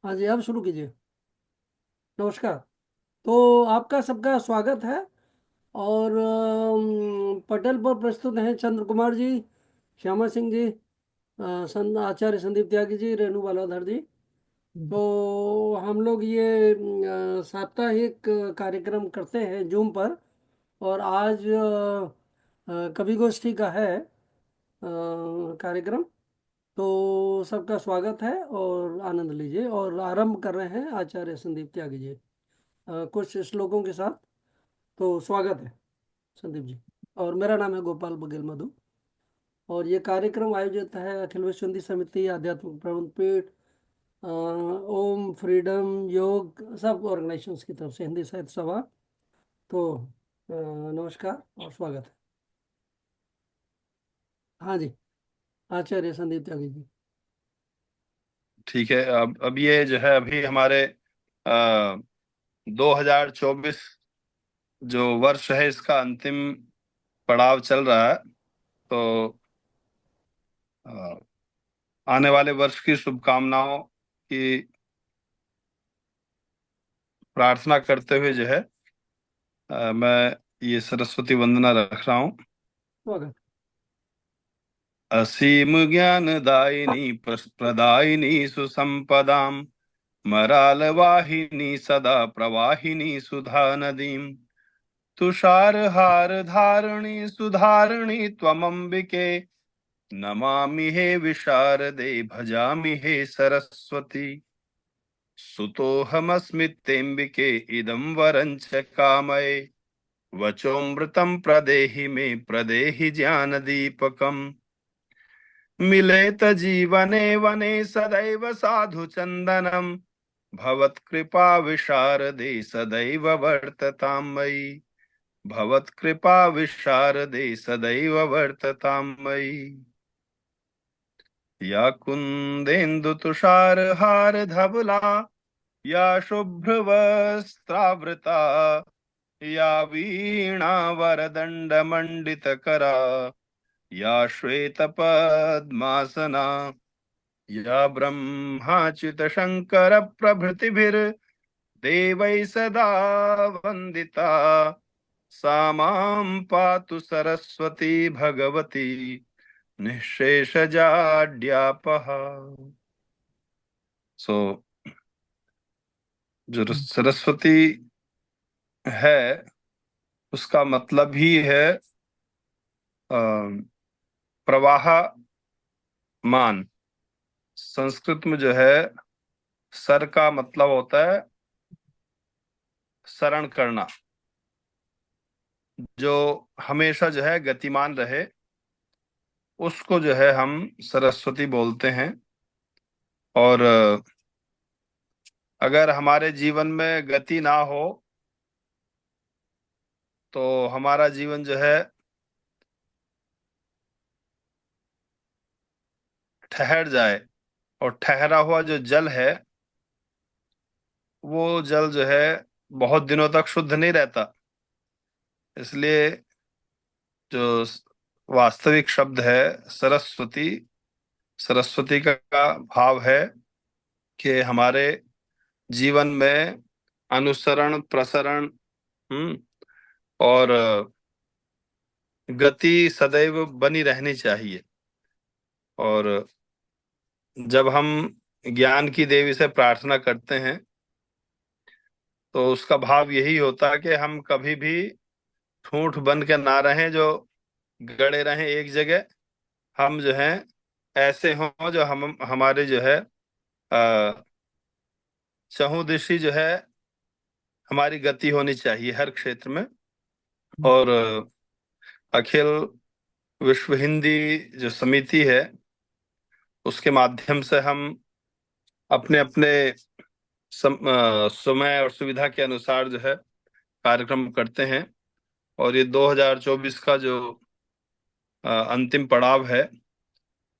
हाँ जी, आप शुरू कीजिए। नमस्कार। तो आपका सबका स्वागत है। और पटल पर प्रस्तुत हैं चंद्र कुमार जी, श्यामा सिंह जी, आचार्य संदीप त्यागी जी, रेणु बालाधर जी। तो हम लोग ये साप्ताहिक कार्यक्रम करते हैं जूम पर। और आज कवि गोष्ठी का है कार्यक्रम। तो सबका स्वागत है और आनंद लीजिए। और आरंभ कर रहे हैं आचार्य संदीप त्यागी जी कुछ श्लोकों के साथ। तो स्वागत है संदीप जी। और मेरा नाम है गोपाल बघेल मधु। और ये कार्यक्रम आयोजित है अखिल विश्व हिंदी समिति, आध्यात्मिक प्रबंध पीठ, ओम फ्रीडम योग, सब ऑर्गेनाइजेशंस की तरफ से, हिंदी साहित्य सभा। तो नमस्कार और स्वागत है। हाँ जी, आचार्य संदीप त्यागी जी। ठीक है। अब ये जो है अभी हमारे 2024 जो वर्ष है इसका अंतिम पड़ाव चल रहा है। तो अ, आने वाले वर्ष की शुभकामनाओं की प्रार्थना करते हुए जो है मैं ये सरस्वती वंदना रख रहा हूँ। स्वागत। असीम ज्ञान दायिनी प्रदायिनी सुसंपदाम मराल वाहिनी सदा प्रवाहिनी सुधा नदीम तुषार हार धारणी सुधारणी त्वमंबिके नमामि हे विशारदे भजामि हे सरस्वती सुतोऽहमस्मित्यम्बिके इदं वरं च कामये वचोऽमृतं प्रदेहि मे प्रदेहि ज्ञानदीपकम् मिलेत जीवने वने सदैव साधु चन्दनं भवत्कृपा विशारदे सदैव वर्ततां मयि भवत्कृपा विशारदे सदैव वर्ततां मयि या कुन्देन्दु तुषार हार धवला या शुभ्रवस्त्रावृता या वीणा वरदण्ड मण्डितकरा या श्वेत पद्मासना या ब्रह्माच्युत शंकर प्रभृतिभिर्देवैः सदा वन्दिता सा मां पातु सरस्वती भगवती निःशेषजाड्यापः। सो जो सरस्वती है उसका मतलब ही है प्रवाहमान। संस्कृत में जो है सर का मतलब होता है सरण करना, जो हमेशा जो है गतिमान रहे, उसको जो है हम सरस्वती बोलते हैं। और अगर हमारे जीवन में गति ना हो तो हमारा जीवन जो है ठहर जाए। और ठहरा हुआ जो जल है वो जल जो है बहुत दिनों तक शुद्ध नहीं रहता। इसलिए जो वास्तविक शब्द है सरस्वती, सरस्वती का भाव है कि हमारे जीवन में अनुसरण प्रसरण, और गति सदैव बनी रहनी चाहिए। और जब हम ज्ञान की देवी से प्रार्थना करते हैं तो उसका भाव यही होता है कि हम कभी भी ठूंठ बन के ना रहें जो गड़े रहें एक जगह। हम जो हैं ऐसे हों जो हम हमारे जो है चहुदिशी जो है हमारी गति होनी चाहिए हर क्षेत्र में। और अखिल विश्व हिंदी जो समिति है उसके माध्यम से हम अपने अपने समय और सुविधा के अनुसार जो है कार्यक्रम करते हैं। और ये 2024 का जो अंतिम पड़ाव है,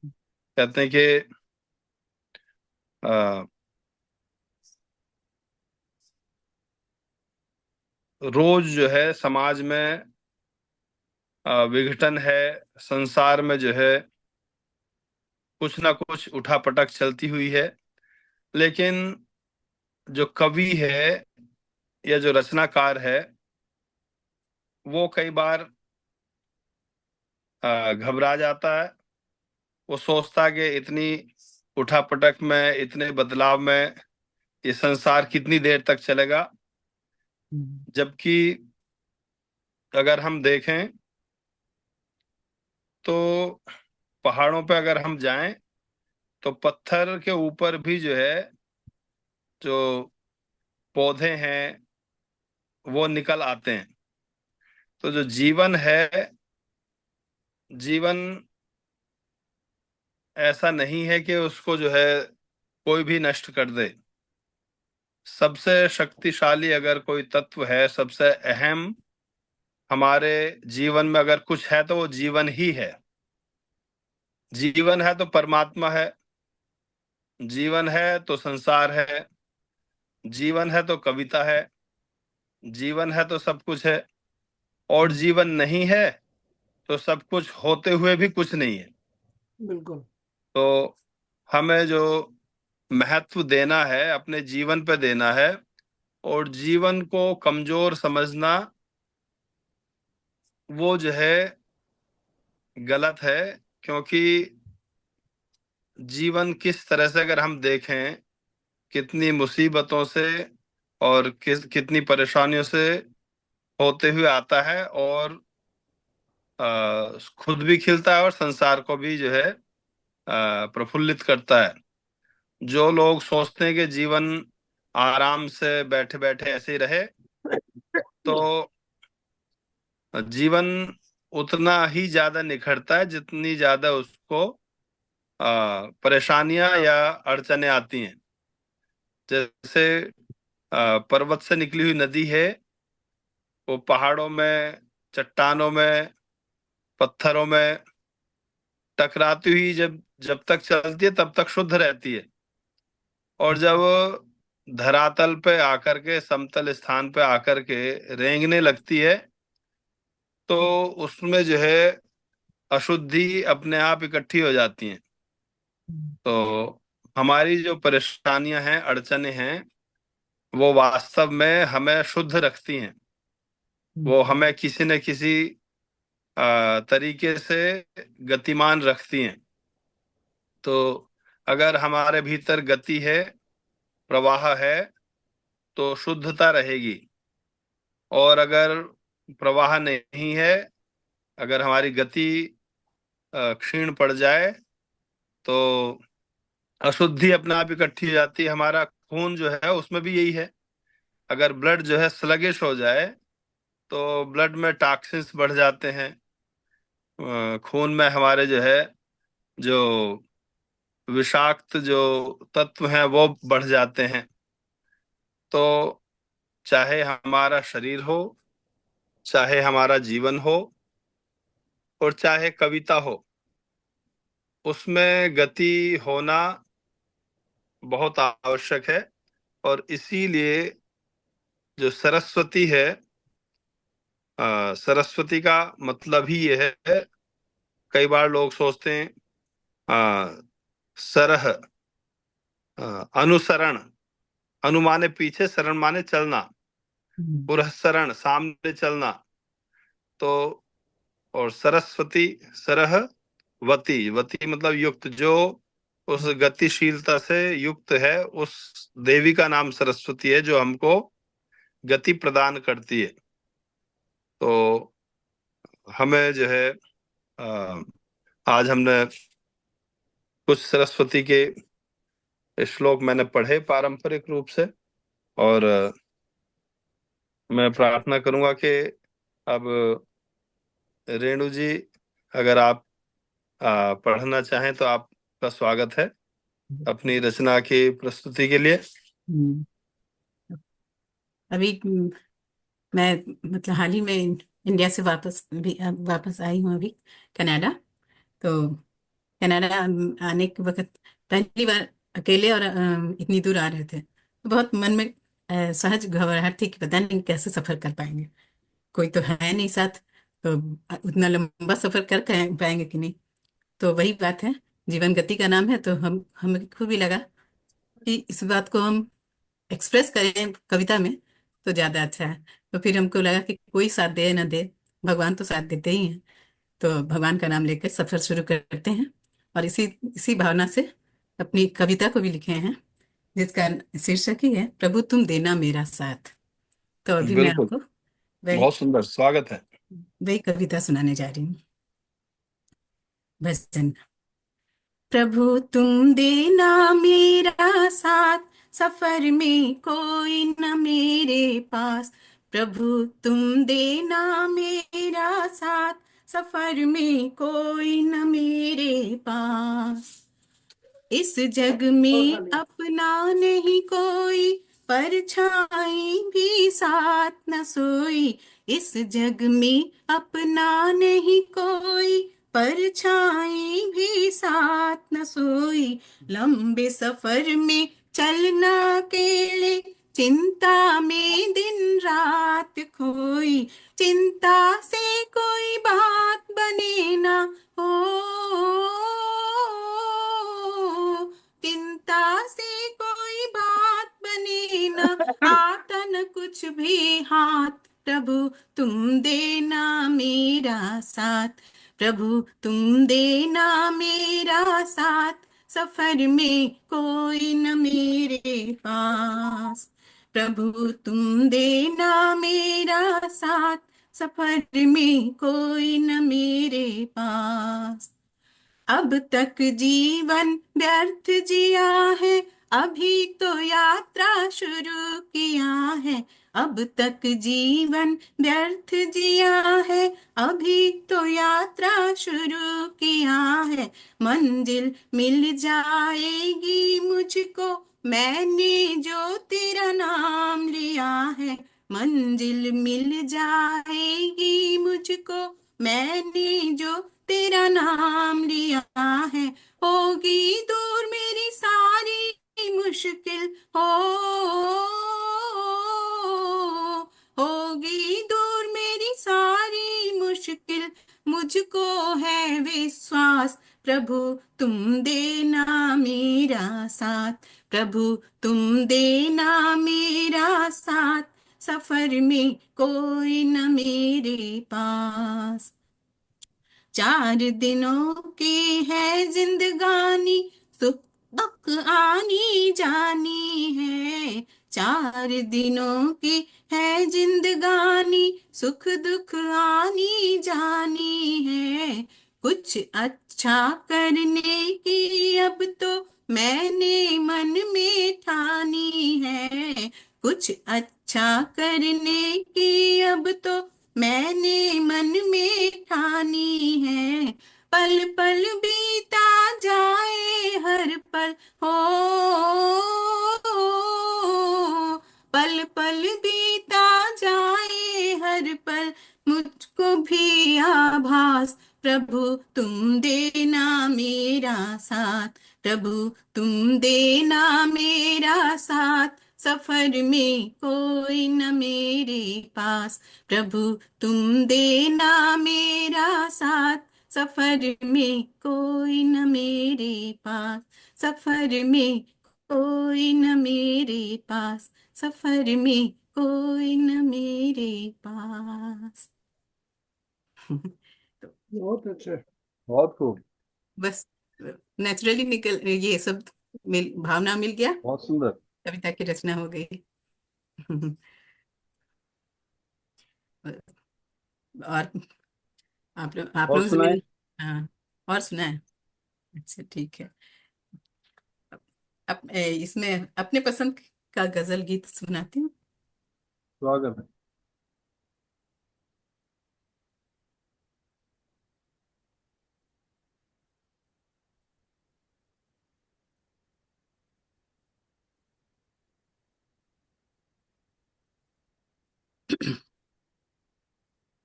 कहते हैं कि अ, रोज जो है समाज में विघटन है, संसार में जो है कुछ ना कुछ उठापटक चलती हुई है। लेकिन जो कवि है या जो रचनाकार है, वो कई बार घबरा जाता है। वो सोचता कि इतनी उठापटक में, इतने बदलाव में ये संसार कितनी देर तक चलेगा। हम्म, जबकि अगर हम देखें तो पहाड़ों पे अगर हम जाएं तो पत्थर के ऊपर भी जो है, जो पौधे हैं वो निकल आते हैं। तो जो जीवन है, जीवन ऐसा नहीं है कि उसको जो है कोई भी नष्ट कर दे। सबसे शक्तिशाली अगर कोई तत्व है, सबसे अहम हमारे जीवन में अगर कुछ है तो वो जीवन ही है। जीवन है तो परमात्मा है, जीवन है तो संसार है, जीवन है तो कविता है, जीवन है तो सब कुछ है। और हम्म, जीवन नहीं है तो सब कुछ होते हुए भी कुछ नहीं है। बिल्कुल। तो हमें जो महत्व देना है अपने जीवन पे देना है। और जीवन को कमजोर समझना वो जो है गलत है। क्योंकि जीवन किस तरह से अगर हम देखें, कितनी मुसीबतों से और कितनी परेशानियों से होते हुए आता है, और खुद भी खिलता है और संसार को भी जो है प्रफुल्लित करता है। जो लोग सोचते हैं कि जीवन आराम से बैठे बैठे ऐसे ही रहे, तो जीवन उतना ही ज्यादा निखरता है जितनी ज्यादा उसको परेशानियां या अड़चने आती हैं। जैसे पर्वत से निकली हुई नदी है, वो पहाड़ों में, चट्टानों में, पत्थरों में टकराती हुई जब जब तक चलती है तब तक शुद्ध रहती है। और जब धरातल पे आकर के, समतल स्थान पे आकर के रेंगने लगती है, तो उसमें जो है अशुद्धि अपने आप इकट्ठी हो जाती हैं। तो हमारी जो परेशानियां हैं, अड़चने हैं, वो वास्तव में हमें शुद्ध रखती हैं। वो हमें किसी न किसी तरीके से गतिमान रखती हैं। तो अगर हमारे भीतर गति है, प्रवाह है, तो शुद्धता रहेगी। और अगर प्रवाह नहीं है, अगर हमारी गति क्षीण पड़ जाए, तो अशुद्धि अपने आप इकट्ठी हो जाती है। हमारा खून जो है उसमें भी यही है। अगर ब्लड जो है स्लगिश हो जाए, तो ब्लड में टॉक्सिन्स बढ़ जाते हैं। खून में हमारे जो है, जो विषाक्त जो तत्व हैं वो बढ़ जाते हैं। तो चाहे हमारा शरीर हो, चाहे हमारा जीवन हो, और चाहे कविता हो, उसमें गति होना बहुत आवश्यक है। और इसीलिए जो सरस्वती है, सरस्वती का मतलब ही यह है। कई बार लोग सोचते हैं आ, सरह, अनुसरण, अनु माने पीछे, शरण माने चलना, पुरःसरण सामने चलना। तो और सरस्वती, सरह वती, वती मतलब युक्त, जो उस गतिशीलता से युक्त है, उस देवी का नाम सरस्वती है, जो हमको गति प्रदान करती है। तो हमें जो है अ, आज हमने कुछ सरस्वती के श्लोक मैंने पढ़े पारंपरिक रूप से। और मैं प्रार्थना करूंगा कि अब रेणु जी, अगर आप पढ़ना चाहें तो आपका स्वागत है अपनी रचना की प्रस्तुति के लिए। हम्म, अभी मैं मतलब हाल ही में इंडिया से वापस आई हूँ अभी, कनाडा। तो कनाडा आने के वक्त पहली बार अकेले और इतनी दूर आ रहे थे, तो बहुत मन में सहज घबराहट थी कि पता नहीं कैसे सफर कर पाएंगे, कोई तो है नहीं साथ। तो उतना लंबा सफर कर पाएंगे कि नहीं। तो वही बात है, जीवन गति का नाम है। तो हमें खूब ही लगा कि इस बात को हम एक्सप्रेस करें कविता में तो ज्यादा अच्छा है। तो फिर हमको लगा कि कोई साथ दे ना दे, भगवान तो साथ देते ही हैं। तो भगवान का नाम लेकर सफर शुरू करते हैं, और इसी इसी भावना से अपनी कविता को भी लिखे हैं, जिसका शीर्षक ही है प्रभु तुम देना मेरा साथ। तो अभी मैं बिल्कुल, आपको वही बहुत सुंदर, स्वागत है। वही कविता सुनाने जा रही हूँ। भजन। प्रभु तुम देना मेरा साथ, सफर में कोई न मेरे पास। प्रभु तुम देना मेरा साथ, सफर में कोई न मेरे पास। इस जग और में खाली। अपना नहीं कोई, परछाई भी साथ न सोई। इस जग में अपना नहीं कोई, परछाई भी साथ न सोई। लंबे सफर में चलना अकेले, चिंता में दिन रात खोई। चिंता से कोई बात बने ना हो, चिंता से कोई बात बने ना, आता न कुछ भी हाथ। प्रभु तुम देना मेरा साथ, प्रभु तुम देना मेरा साथ, सफर में कोई न मेरे पास। प्रभु तुम देना मेरा साथ, सफर में कोई न मेरे पास। अब तक जीवन व्यर्थ जिया है, अभी तो यात्रा शुरू किया है। अब तक जीवन व्यर्थ जिया है, अभी तो यात्रा शुरू किया है। मंजिल मिल जाएगी मुझको, मैंने जो तेरा नाम लिया है। मंजिल मिल जाएगी मुझको, मैंने जो तेरा नाम लिया है। होगी दूर मेरी सारी मुश्किल, हो होगी दूर मेरी सारी मुश्किल। मुझको है विश्वास, प्रभु तुम देना मेरा साथ। प्रभु तुम देना मेरा साथ, सफर में कोई न मेरे पास। 4 दिनों की है जिंदगानी, सुख दुख आनी जानी है। 4 दिनों की है जिंदगानी, सुख दुख आनी जानी है। कुछ अच्छा करने की अब तो मैंने मन में ठानी है। कुछ अच्छा करने की अब तो मैंने मन में ठानी है। पल पल बीता जाए हर पल, हो पल पल बीता जाए हर पल, मुझको भी आभास। प्रभु तुम देना मेरा साथ, प्रभु तुम देना मेरा साथ, सफर में कोई न मेरे पास। प्रभु तुम देना मेरा साथ, सफर में कोई न मेरे पास। सफर में कोई न मेरे पास, सफर में कोई न मेरे पास। तो बहुत अच्छे। बहुत खूब। बस नेचुरली निकल ये सब भावना मिल गया, बहुत सुंदर। कविता की रचना हो गई। और आप और लोगों से सुनाए। मिल। हाँ, और सुना है। अच्छा ठीक है। इसमें अपने पसंद का गजल गीत सुनाती हूँ। स्वागत है।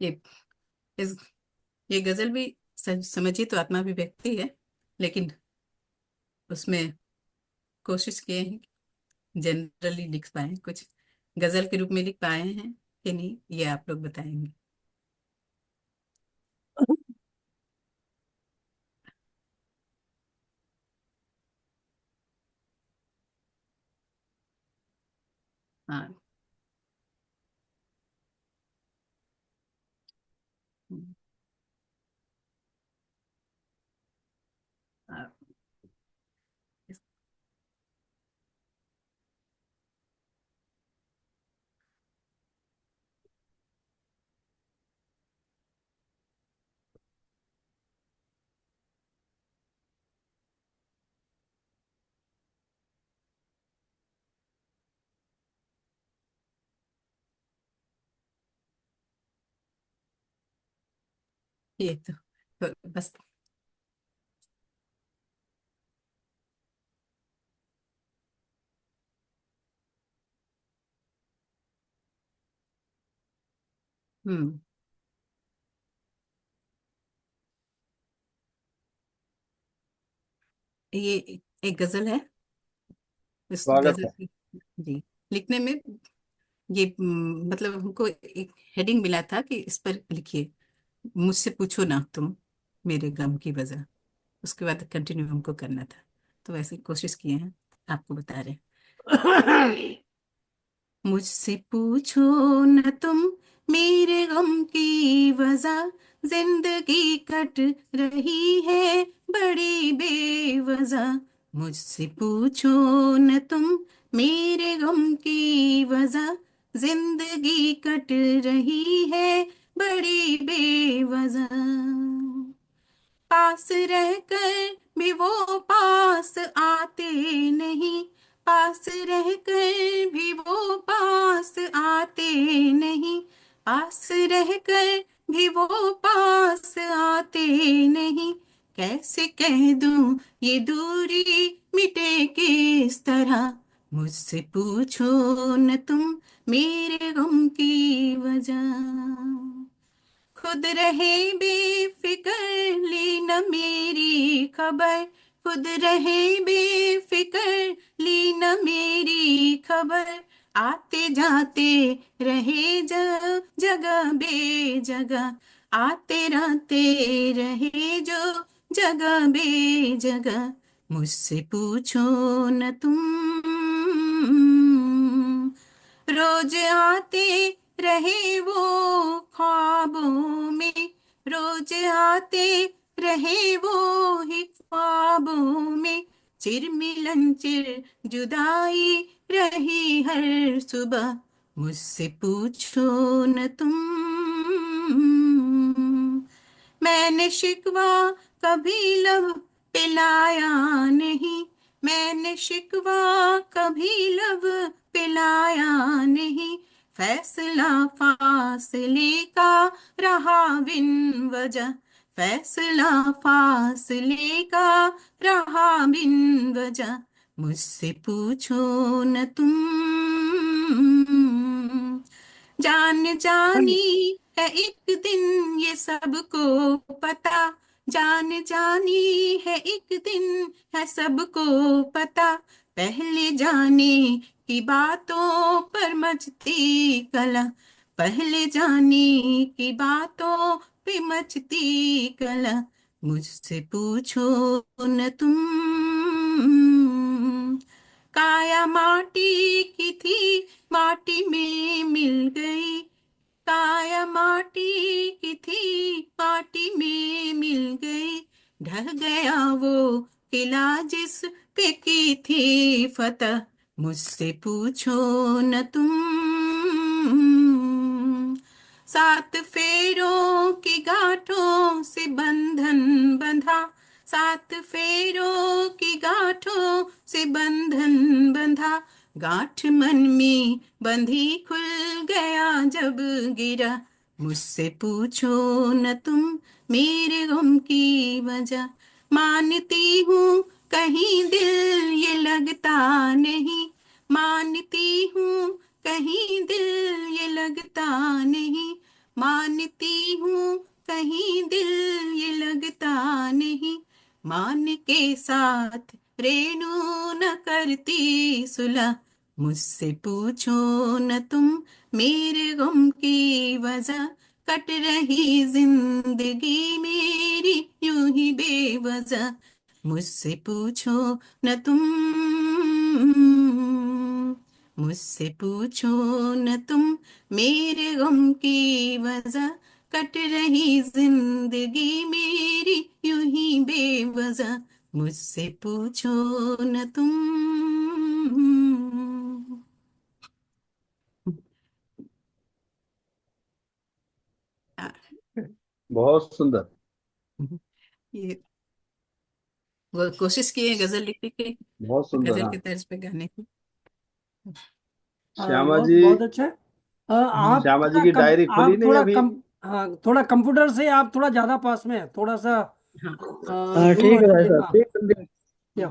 ये इस ये गजल भी समझिए तो आत्मा भी व्यक्ति है, लेकिन उसमें कोशिश किए हैं जनरली लिख पाए, कुछ गजल के रूप में लिख पाए हैं कि नहीं, ये आप लोग बताएंगे। हाँ। हम्म, हाँ, इस- ये तो बस। हम्म। ये एक गजल है। इस स्वागत गजल है। की जी लिखने में ये मतलब हमको एक हेडिंग मिला था कि इस पर लिखिए, मुझसे पूछो ना तुम मेरे गम की वजह। उसके बाद कंटिन्यू हमको करना था, तो वैसे कोशिश किए हैं, आपको बता रहे हैं। मुझसे पूछो न तुम मेरे गम की वजह, जिंदगी कट रही है बड़ी बेवजह। मुझसे पूछो न तुम मेरे गम की वजह, जिंदगी कट रही है बड़ी बेवजह। पास रहकर भी वो पास आते नहीं, पास रहकर भी वो पास आते नहीं, पास रहकर भी वो पास आते नहीं। कैसे कह दूं ये दूरी मिटे किस तरह, मुझसे पूछो न तुम मेरे गम की वजह। खुद रहे बेफिक्र ली न मेरी खबर, खुद रहे बेफिक्र ली न मेरी खबर। आते जाते रहे जगह बेजगह, आते जाते रहे जो जगह बेजगह। मुझसे पूछो न तुम रोज आते रहे वो ख्वाबों में, रोज आते रहे वो ही ख्वाबों में। चिर मिलन चिर जुदाई रही हर सुबह, मुझसे पूछो न तुम। मैंने शिकवा कभी लब पे लाया नहीं, मैंने शिकवा कभी लब पे लाया नहीं। फैसला फासले का रहा बिन वजह, फैसला फासले का रहा बिन वजह। मुझसे पूछो न तुम। जान जानी है एक दिन ये सबको पता, जान जानी है एक दिन है सबको पता। पहले जाने की बातों पर मचती कला, पहले जाने की बातों पे मचती कला। मुझसे पूछो न तुम। काया माटी की थी माटी में मिल गई, काया माटी की थी माटी में मिल गई। ढह गया वो किला जिस पे की थी फतह, मुझसे पूछो न तुम। सात फेरों की गांठों से बंधन बंधा, सात फेरों की गांठों से बंधन बंधा। गांठ मन में बंधी खुल गया जब गिरा, मुझसे पूछो न तुम मेरे गम की वजह। मानती हूँ कहीं दिल ये लगता नहीं, मानती हूँ कहीं दिल ये लगता नहीं, मानती हूँ कहीं दिल ये लगता नहीं। मान के साथ रेणु न करती सुलह, मुझसे पूछो न तुम मेरे गम की वजह। कट रही जिंदगी मेरी यूं ही बेवजह, मुझसे पूछो न तुम, मुझसे पूछो न तुम मेरे गम की वजह, कट रही जिंदगी मेरी यूं ही बेवजह, मुझसे पूछो न तुम। आ, बहुत सुंदर। ये वो कोशिश किए गजल लिखने की, बहुत सुंदर। गजल हाँ, के तर्ज पे गाने की। श्यामा बहुत जी। बहुत अच्छा है। आप श्यामा जी थोड़ा की कम डायरी खुली आप नहीं थोड़ा अभी? कम हाँ, थोड़ा कंप्यूटर से आप थोड़ा ज्यादा पास में है, थोड़ा सा हाँ। हाँ दूर ठीक हो है भाई जाइए। साहब, हाँ, ठीक संदीप। या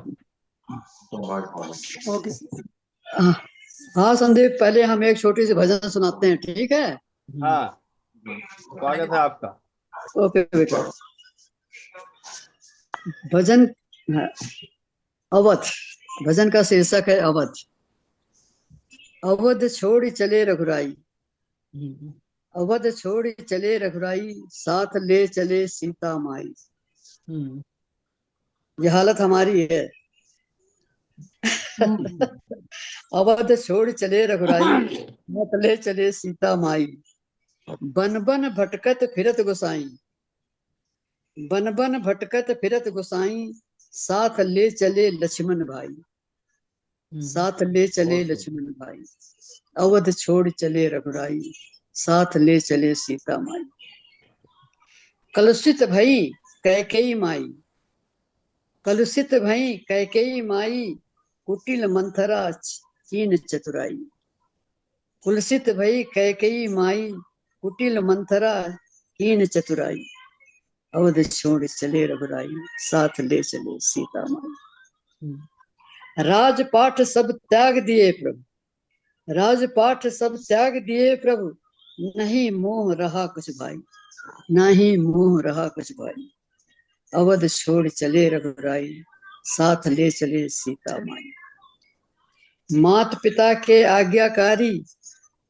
ओके। हाँ हाँ संदीप, पहले हम एक छोटी सी भजन सुनाते हैं, ठीक है? हाँ, स्वागत है आपका। ओके बेटा। भजन है, अवध। भजन का शीर्षक है अवध। अवध छोड़ चले रघुराई, अवध छोड़ चले रघुराई, साथ ले चले सीता माई। ये हालत हमारी है। अवध छोड़ चले रघुराई, साथ ले चले सीता माई। बन बन भटकत फिरत गोसाई, बन बन भटकत फिरत गोसाई, साथ ले चले लक्ष्मण भाई, साथ ले चले बहुत सुंदर। लक्ष्मण भाई। अवध छोड़ चले रघुराई, साथ ले चले सीता माई। कलुषित भई कैकेयी माई, कलुषित भई कैकेयी माई, कुटिल मंथरा चीन चतुराई। कुलसित भई कैकेयी माई, कुटिल मंथरा कीन चतुराई। अवध छोड़ चले रघुराई, साथ ले चले सीता माई। राजपाठ सब त्याग दिए प्रभु, राजपाठ सब त्याग दिए प्रभु, नहीं मोह रहा कुछ भाई, नहीं मोह रहा कुछ भाई। अवध छोड़ चले रघुराई, साथ ले चले सीता माई। मात पिता के आज्ञाकारी,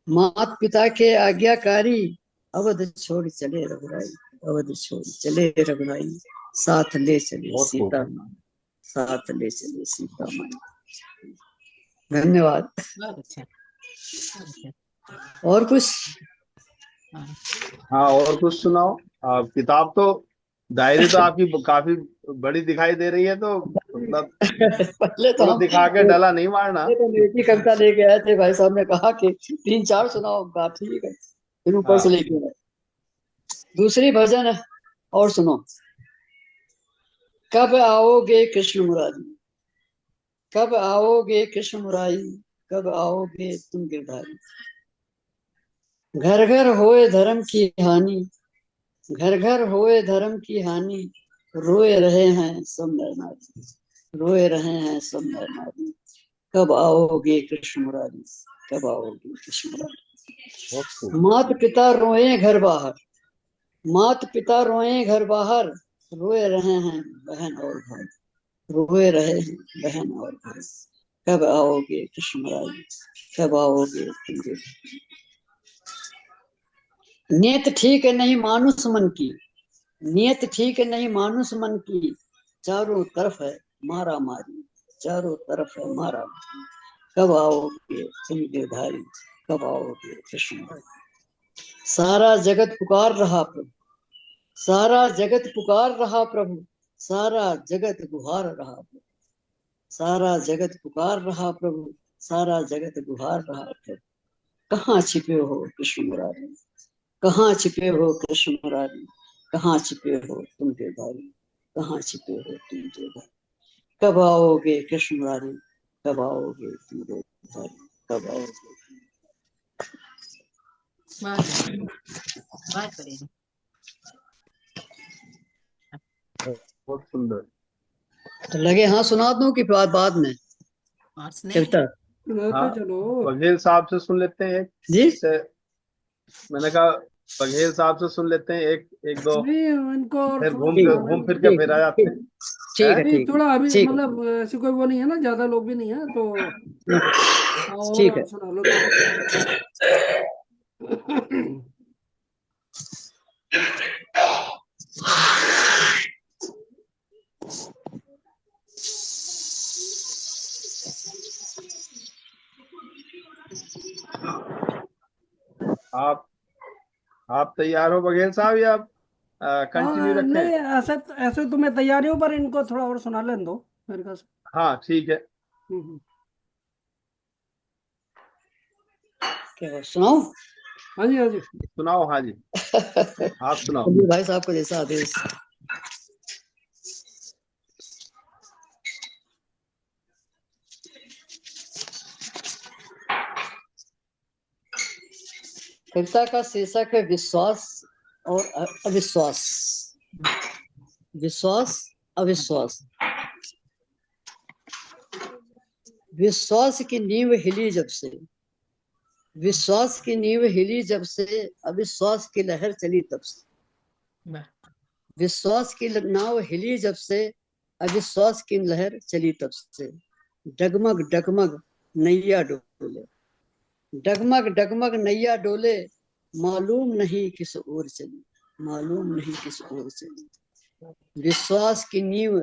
मात पिता के आज्ञाकारी, अवध छोड़ चले रघुराई, अवध छोड़ चले रघुराई, साथ ले चले बहुत खूब। सीता माई, साथ ले चले सीता माई। धन्यवाद। बहुत अच्छा, बहुत अच्छा। और कुछ? हाँ। हाँ, और कुछ सुनाओ। किताब तो, डायरी तो आपकी काफी बड़ी दिखाई दे रही है, तो मतलब पहले तो थोड़ा हम दिखा के डला नहीं मारना। पहले तो एक ही कविता लेके आए थे, भाई साहब ने कहा कि 3-4 सुनाओ, कहा ठीक है, फिर ऊपर से हाँ, लेके आए दूसरी भजन है। और सुनो। कब आओगे कृष्ण मुरारी, कब आओगे कृष्ण मुरारी, कब आओगे तुम गिरधारी। घर घर होए धर्म की हानि, घर घर होए धर्म की हानि, रोए रहे हैं सब नर नारी, रोए रहे हैं सब नर नारी। कब आओगे कृष्ण मुरारी, कब आओगे कृष्ण मुरारी। बहुत खूब। मात पिता रोए घर बाहर, मात पिता रोए घर बाहर, रोए रहे हैं बहन और भाई, रोए रहे हैं बहन और भाई। कब आओगे कृष्ण मुरारी, कब आओगे तुम गिरधारी। नियत ठीक है नहीं मानुष मन की, नियत ठीक है नहीं मानुष मन की, चारों तरफ है मारा मारी, चारों तरफ है मारा मारी। कब आओगे तुम गिरधारी, कब आओगे कृष्ण भाई। सारा जगत पुकार रहा प्रभु, सारा जगत पुकार रहा प्रभु, सारा जगत गुहार रहा प्रभु, सारा जगत पुकार रहा प्रभु, सारा जगत गुहार रहा प्रभु। कहाँ छिपे हो कृष्ण मुरारी, कहाँ छिपे हो कृष्ण मुरारी, कहाँ छिपे हो तुम गिरधारी, कहाँ छिपे हो तुम गिरधारी। कब आओगे कृष्ण मुरारी, कब आओगे तुम गिरधारी, कब आओगे। बहुत बढ़िया, बहुत बढ़िया। बहुत सुंदर। तो लगे हाँ सुना दूं कि बाद बाद में और सुने। कविता? हाँ, सुनाते चलो। बघेल साहब से सुन लेते हैं एक। जी इससे मैंने कहा बघेल साहब से सुन लेते हैं एक एक दो, नहीं, उनको और फिर थोड़ा ठीक सुनाना घूम फिर भी। के ठीक फिर आ जाते ठीक हैं। ठीक है, अभी ठीक थोड़ा, अभी ठीक मतलब ऐसी कोई वो नहीं है ना, ज्यादा लोग भी नहीं है तो। है, और ठीक है। आप सुना लो थोड़ा। आप आप तैयार हो बघेल साहब, या कंटिन्यू हाँ रखें? नहीं, ऐसे तो मैं तैयार हूँ, पर इनको थोड़ा और सुना लेने दो मेरे ख्याल से। हाँ ठीक है। हम्म। क्या बात, सुनाऊं? हाँ जी, हाँ जी। सुनाओ, हाँ जी, आप सुनाओ। चलिए भाई साहब को जैसा आदेश। कविता का शीर्षक है विश्वास और अविश्वास। विश्वास, अविश्वास। विश्वास की नींव हिली जब से, विश्वास की नींव हिली जब से, अविश्वास की लहर चली तब से। वाह। विश्वास की नाव हिली जब से, अविश्वास की लहर चली तब से। डगमग डगमग नैया डोले, डगमग डगमग नैया डोले, मालूम नहीं किस ओर चली, मालूम नहीं किस ओर चली। विश्वास की नींव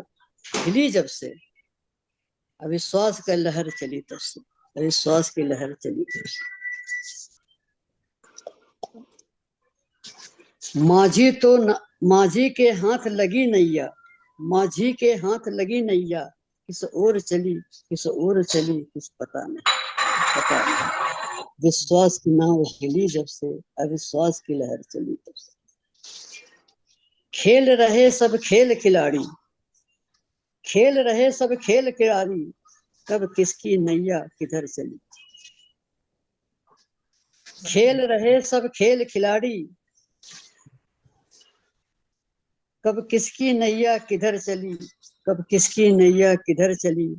हिली जब से, अविश्वास का लहर चली तब से, अविश्वास की लहर चली तब से। माझी तो माझी के हाथ लगी नैया, माझी के हाथ लगी नैया, किस ओर चली, किस ओर चली, कुछ पता नहीं, पता नहीं। विश्वास की नाव हिली जब से, अविश्वास की लहर चली तब से। खेल रहे सब खेल खिलाड़ी, खेल रहे सब खेल खिलाड़ी, कब किसकी नैया किधर चली। खेल रहे सब खेल खिलाड़ी, कब किसकी नैया किधर चली, कब किसकी नैया किधर चली।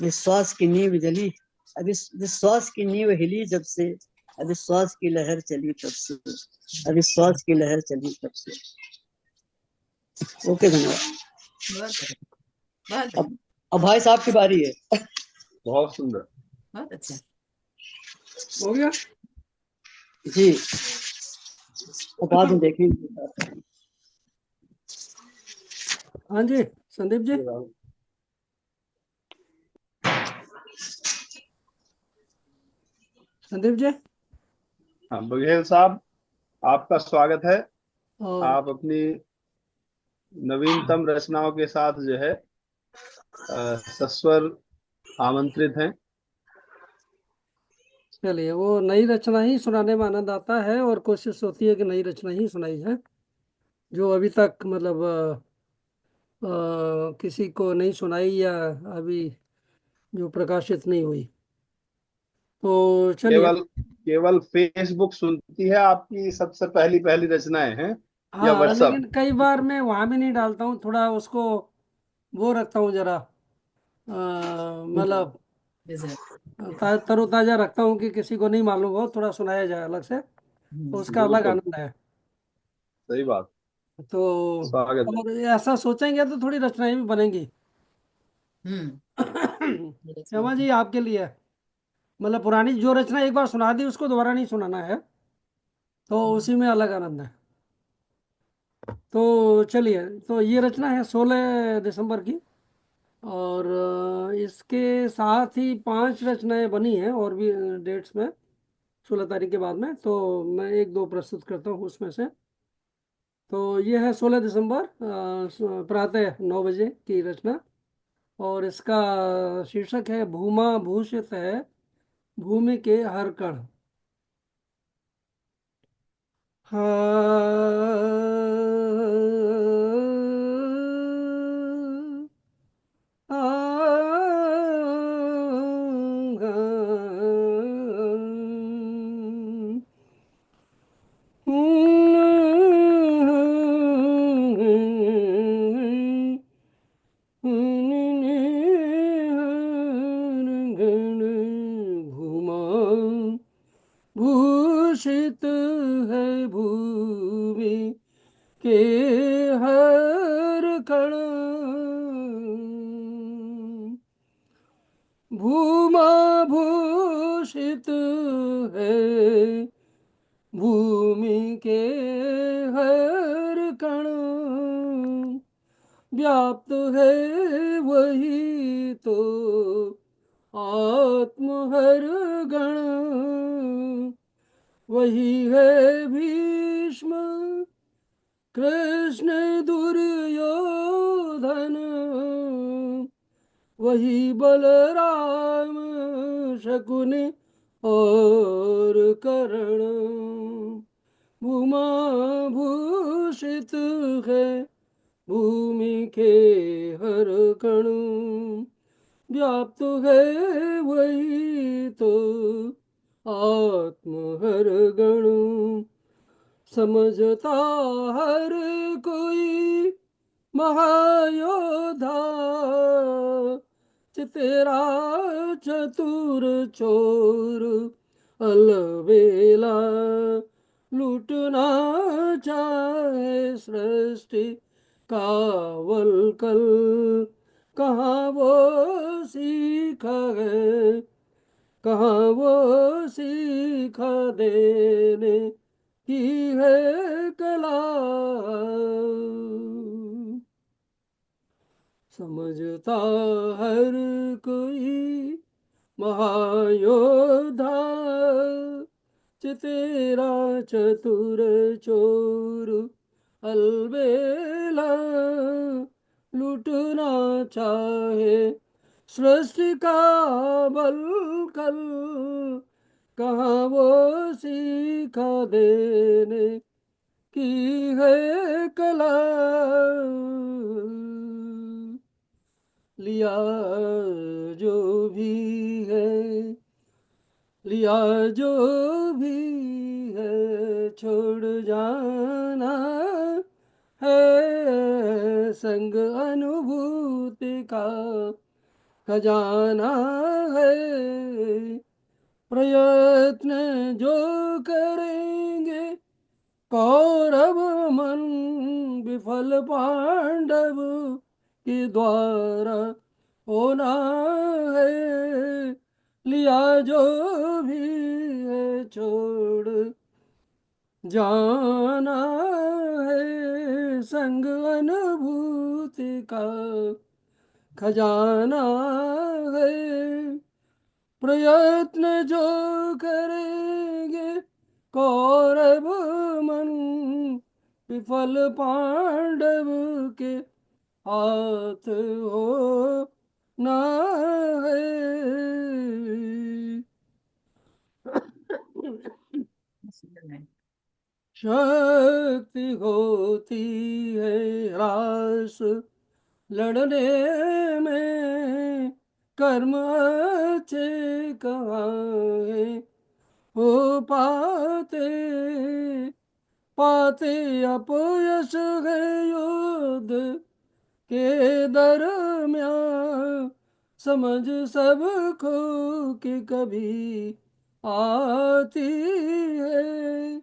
विश्वास की नींव जली, विश्वास की नींव हिली जब से, अविश्वास की लहर चली तब से, अविश्वास की लहर चली तब से। ओके, धन्यवाद। बहुत बहुत अब भाई साहब की बारी है। बहुत सुंदर। बहुत अच्छा। हो गया। जी, अब बाद में देखेंगे। हाँ जी, संदीप जी। संदीप जी। हाँ बघेल साहब, आपका स्वागत है। और आप अपनी नवीनतम रचनाओं के साथ जो है सस्वर आमंत्रित हैं। चलिए, वो नई रचना ही सुनाने में आनंद आता है, और कोशिश होती है कि नई रचना ही सुनाई है, जो अभी तक मतलब किसी को नहीं सुनाई, या अभी जो प्रकाशित नहीं हुई। तो चलिए। केवल केवल फेसबुक सुनती है आपकी सबसे पहली पहली रचनाएं हैं, या हाँ, व्हाट्सएप? लेकिन कई बार मैं वहाँ भी नहीं डालता हूँ, थोड़ा उसको वो रखता हूँ जरा, मतलब डिजर्व। तरोताजा रखता हूँ कि किसी को नहीं मालूम हो, थोड़ा सुनाया जाए अलग से, तो उसका अलग बिल्कुल आनंद है। सही बात। तो स्वागत है। और ऐसा सोचेंगे तो थोड़ी रचनाएं भी बनेंगी। हम्म। क्षमा जी, आपके लिए, मतलब पुरानी जो रचना एक बार सुना दी उसको दोबारा नहीं सुनाना है, तो उसी में अलग आनंद है। तो चलिए, तो ये रचना है 16 दिसंबर की, और इसके साथ ही 5 रचनाएं बनी हैं और भी डेट्स में, 16 तारीख के बाद में, तो मैं एक दो प्रस्तुत करता हूँ उसमें से। तो ये है 16 दिसंबर, प्रातः 9 बजे की रचना, और इसका शीर्षक है भूमा भूषित है भूमि के हर कण। भूमा भूषित है भूमि के हर कण, भूमा भूषित है भूमि के हर कण, व्याप्त है वही तो आत्म हर गण वही है भीष्म कृष्ण दुर्योधन वही बलराम शकुनि और कर्ण भूमा भूषित है भूमि के हर कण व्याप्त है वही तो आत्म हर गण समझता हर कोई महायोधा चितेरा चतुर चोर अलबेला लूटना चाहे सृष्टि कावल कहाँ वो सीखा है कहाँ वो सीखा देने की है कला समझता हर कोई महायोधा चितेरा चतुर चोर अलबेला लूटना चाहे सृष्टि का बल कल कहाँ वो सीखा देने की है कला लिया जो भी है लिया जो भी है छोड़ जाना है संग अनुभूति का खजाना है प्रयत्न जो करेंगे कौरव मन विफल पांडव के द्वारा होना है लिया जो भी है छोड़ जाना है संग अनुभूति का खजाना है प्रयत्न जो करेंगे कौरव मन विफल पांडव के हाथ हो ना है शक्ति होती है रास लड़ने में कर्म अच्छे कहाँ है हो पाते पाते अपयश है युद्ध के दरम्यान समझ सबको कि कभी आती है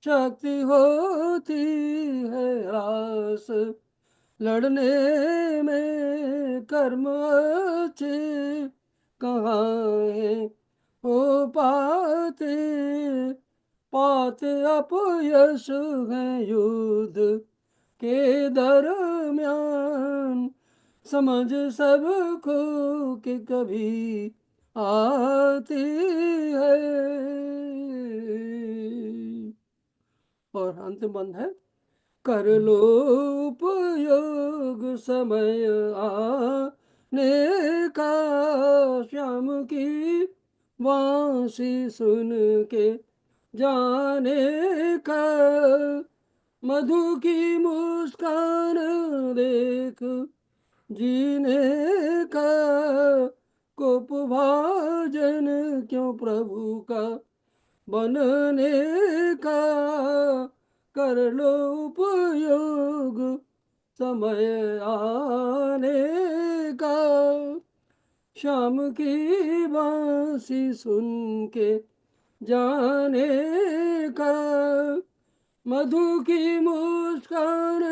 शक्ति होती है रास लड़ने में कर्म अच्छे कहाँ है हो पाते पाते अपयश है युद्ध के दरम्यान समझ सबको कि कभी आती है और अंतिम बंद है कर लो उपयोग समय आने का श्याम की वांसी सुन के जाने का मधु की मुस्कान देख जीने का कोप भाजन क्यों प्रभु का बनने का कर लो उपयोग समय आने का शाम की बांसी सुन के जाने का मधु की मुस्कान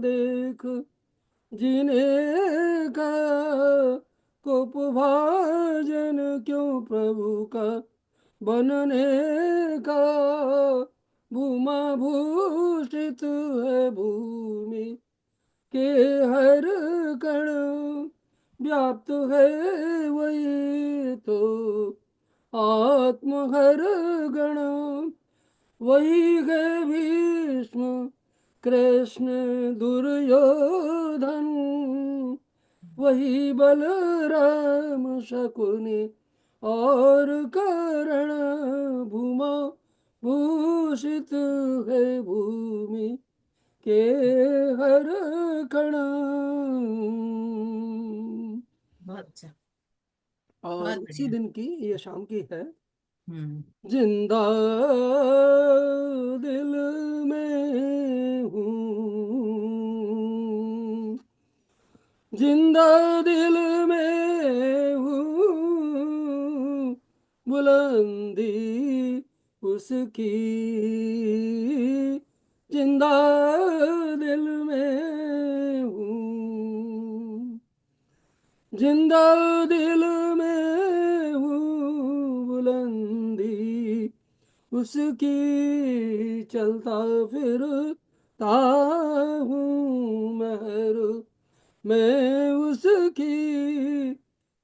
देख जीने का कोप भाजन क्यों प्रभु का बनने का भूमा भूषित है भूमि के हर कण व्याप्त है वही तो आत्म हर गण, वही है भीष्म कृष्ण दुर्योधन, वही बलराम शकुनि और कर्ण, भूमा भूषित है भूमि के हर कण। बहुत अच्छा। और बहुत उसी बढ़िया। दिन की, ये शाम की है। हम्म। जिंदा दिल में हूँ, जिंदा दिल में हूँ, बुलंदी उसकी, जिंदा दिल में हूँ, जिंदा दिल में हूँ, बुलंदी उसकी, चलता फिरता हूँ महर मैं उसकी,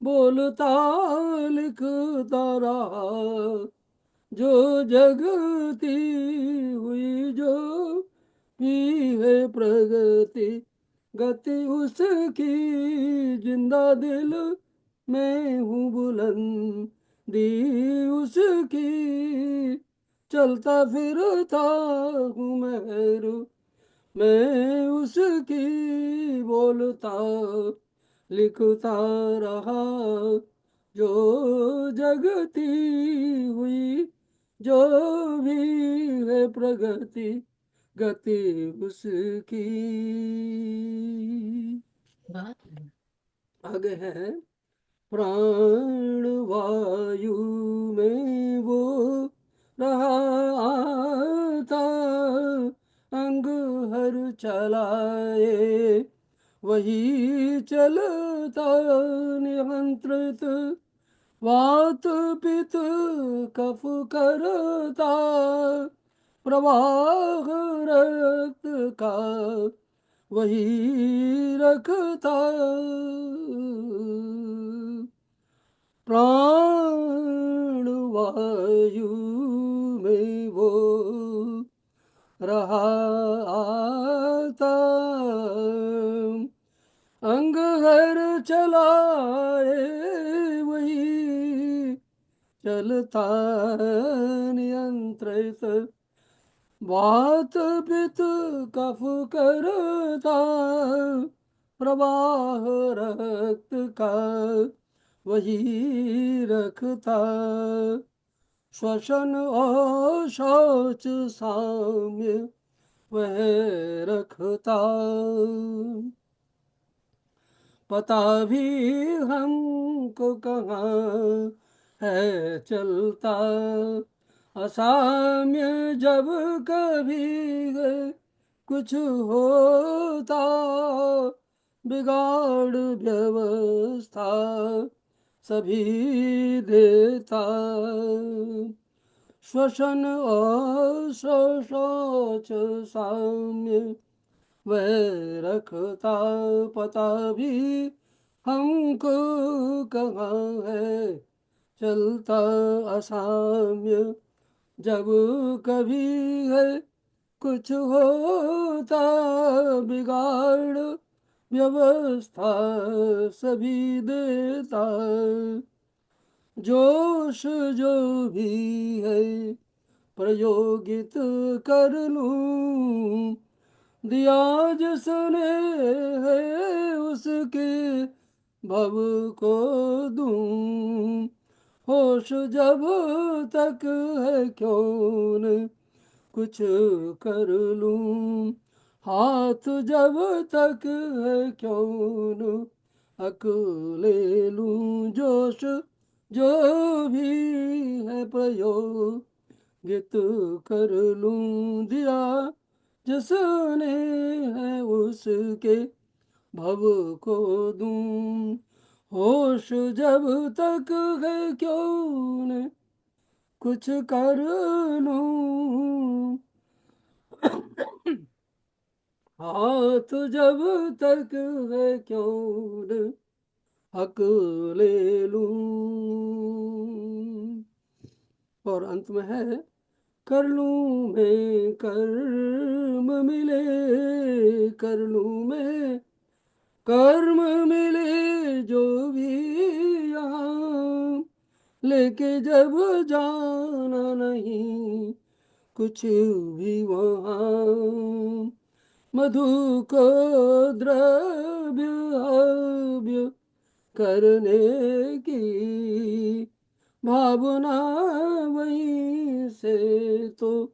बोलता लिखता रहा जो जगती हुई, जो भी है प्रगति गति उसकी, जिंदा दिल में हूँ, बुलंदी उसकी, चलता फिरता हूँ महर मैं उसकी, बोलता लिखता रहा जो जगती हुई, जो भी है प्रगति गति उसकी। बहुत बढ़िया। आगे है, प्राण वायु में वो रहा था, अंग हर चलाए वही चलता, नियंत्रित वात पित कफ करता, प्रवाह रक्त का वही रखता, प्राण वायु में वो रहा आता, अंग हर चलाए वही चलता, नियंत्रित वात पित्त कफ करता, प्रवाह रक्त का वही रखता, श्वसन और शौच साम्य वह रखता, पता भी हमको कहाँ है चलता, असाम्य जब कभी है कुछ होता, बिगाड़ व्यवस्था सभी देता, श्वसन और शौच साम्य वह रखता, पता भी हमको कहाँ है चलता, असाम्य जब कभी है कुछ होता, बिगाड़ व्यवस्था सभी देता, जोश जो भी है प्रयोगित कर लूं, दिया जिसने है उसके भव को दूं, होश जब तक है क्यों न कुछ कर लूं, हाथ जब तक है क्यों न हक ले लूं, जोश जो भी है प्रयोगित कर लूं, दिया जिसने है उसके भव को दूं, होश जब तक है क्यों न कुछ कर लूं, हाथ जब तक है क्यों न हक ले लूं। और अंत में है, कर लूं मैं कर्म मिले, कर लूं मैं कर्म मिले जो भी यहाँ, लेके जब जाना नहीं कुछ भी वहाँ, मधु को द्रव्य हव्य करने की भावना वहीं से तो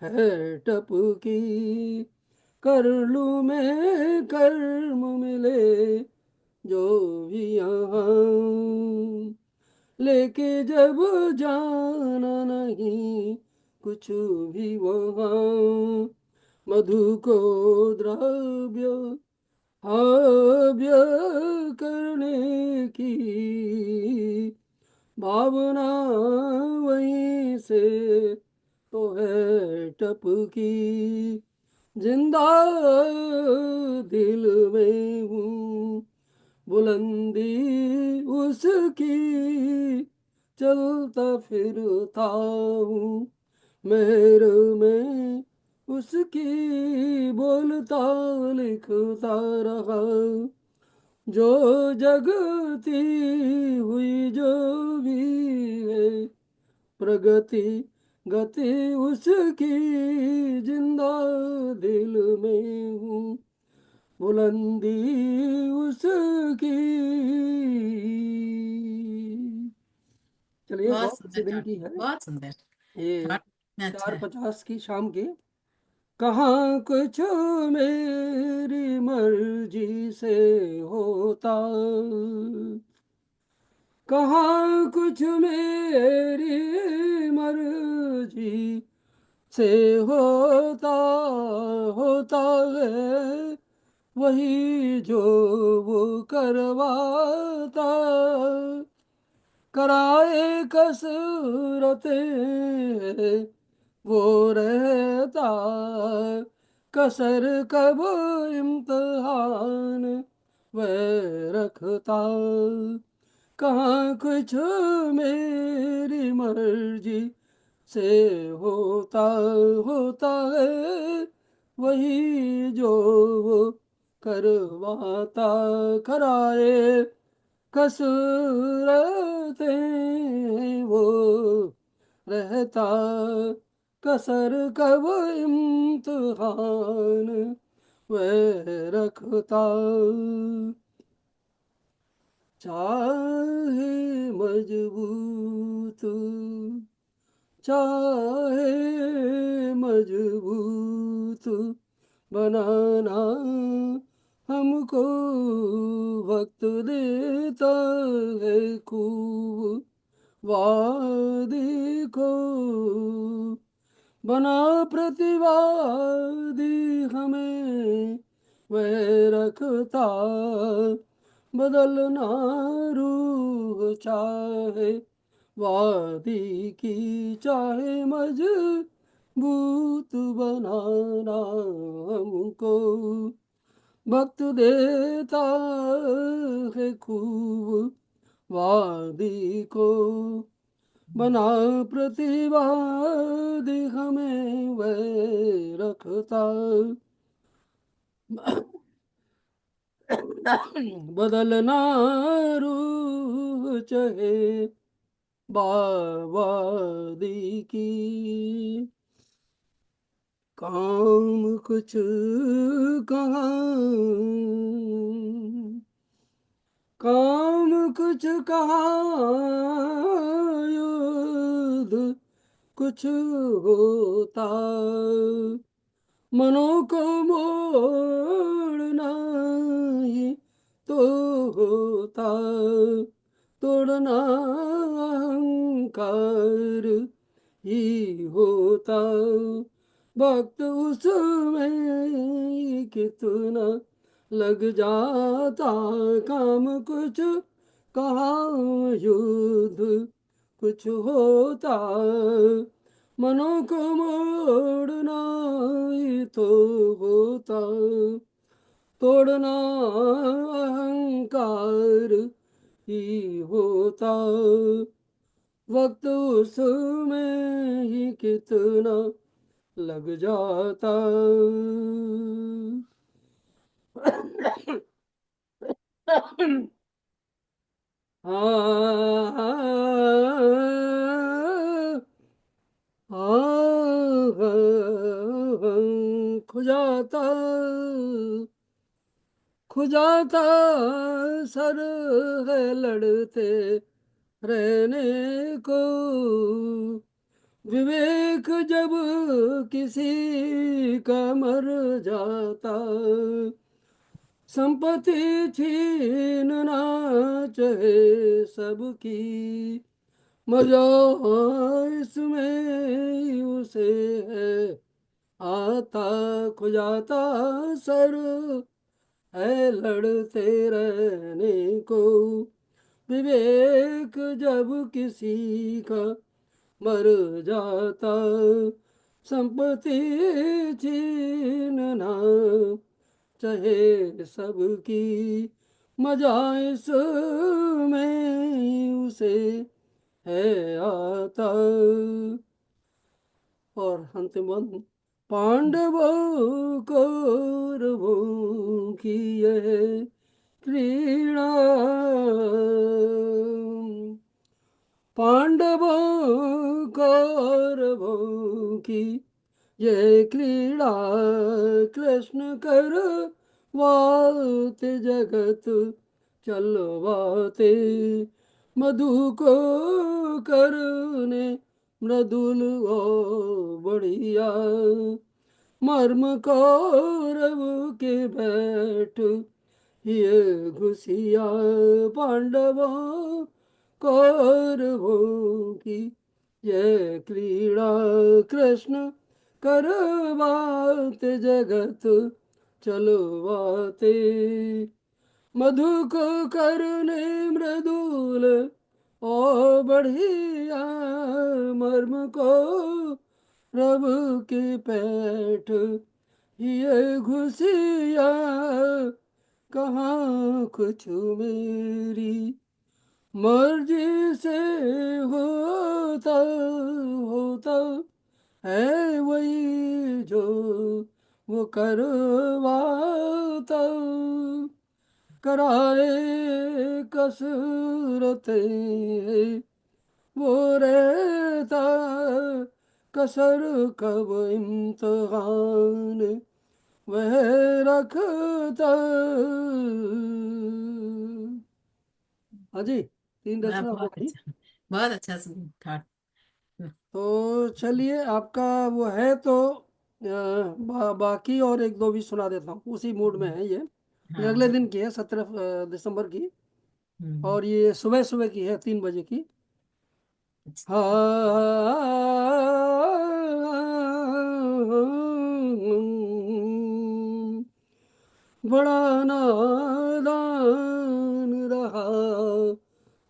है टपकी। कर लूं मैं कर्म मिले जो भी यहाँ, लेके जब जाना नहीं कुछ भी वहाँ, मधु को द्रव्य हव्य करने की भावना वहीं से तो है टपकी। जिंदा दिल में हूँ बुलंदी उसकी, चलता फिरता हूँ मेहर में उसकी, बोलता लिखता रहा जो जगती हुई जो भी है प्रगति गति उसकी, जिंदा दिल में हूँ बुलंदी उसकी। चलिए, बहुत बहुत सुंदर अच्छे दिन थॉट, की है बहुत सुंदर ये। थॉट। अच्छा 4:50 की शाम की। कहाँ कुछ मेरी मर्जी से होता, कहाँ कुछ मेरी मर्जी से होता, होता है वही जो वो करवाता, कराए कसरतें वो रहता, कसर कब इम्तिहान वह रखता, कहाँ कुछ मेरी मर्जी से होता, होता है वही जो वो करवाता, कराए कसरतें वो रहता, कसर कब इम्तिहान वह रखता, चाहे मजबूत चाहे मजबूत बनाना हमको वक्त देता है खूब, वादी को बना प्रतिवादी हमें वह रखता, बदलना रूह चाहे वादी की, चाहे मजबूत बनाना हमको वक्त देता है खूब, वादी को बना प्रतिवादी हमें वह रखता, बदलना रूह चाहे बावादी की, काम कुछ कहाँ, काम कुछ कहाँ युद्ध कुछ होता, मनों को मोड़ना ही तो होता, तोड़ना अहंकार ही होता, वक्त उसमें कितना लग जाता, काम कुछ कहाँ युद्ध कुछ होता, मनों को मोड़ना ही तो होता, तोड़ना अहंकार ही होता, वक्त उसमें ही कितना लग जाता। खुजाता खुजाता सर है लड़ते रहने को, विवेक जब किसी का मर जाता, संपत्ति छीनना चाहे सबकी, मजा इसमें उसे है आता। खुजाता सर है लड़ते रहने को, विवेक जब किसी का मर जाता, संपत्ति छीनना चाहे सबकी, मजा इसमें उसे है आता। और अंतिम बंद, पांडवों कौरवों की यह क्रीड़ा, पांडवों कौरवों की ये क्रीड़ा, कृष्ण करवाते जगत चलवाते, मधु को करने मृदुल और बढ़िया, मर्म कौरव के बैठ ये घुसिया, पांडवों कौरवों की ये क्रीड़ा, कृष्ण करवाते जगत चलवाते, मधु को करने मृदुल और बढ़िया, मर्म को रब की पैठ ये घुसिया, कहाँ कुछ मेरी मर्जी से होता होता है वही जो वो करवाता, कराए कसरतें वो रहता, कसर कब इम्तहान वह रखता। हाँ जी, 3 रचना हो बहुत गई। अच्छा, बहुत अच्छा था। तो चलिए, आपका वो है तो बाकी और एक दो भी सुना देता हूँ, उसी मूड में है ये हाँ अगले हाँ। दिन की है, 17 दिसंबर की, हम्म, और ये सुबह सुबह की है, 3 बजे की। अच्छा। बड़ा नादान रहा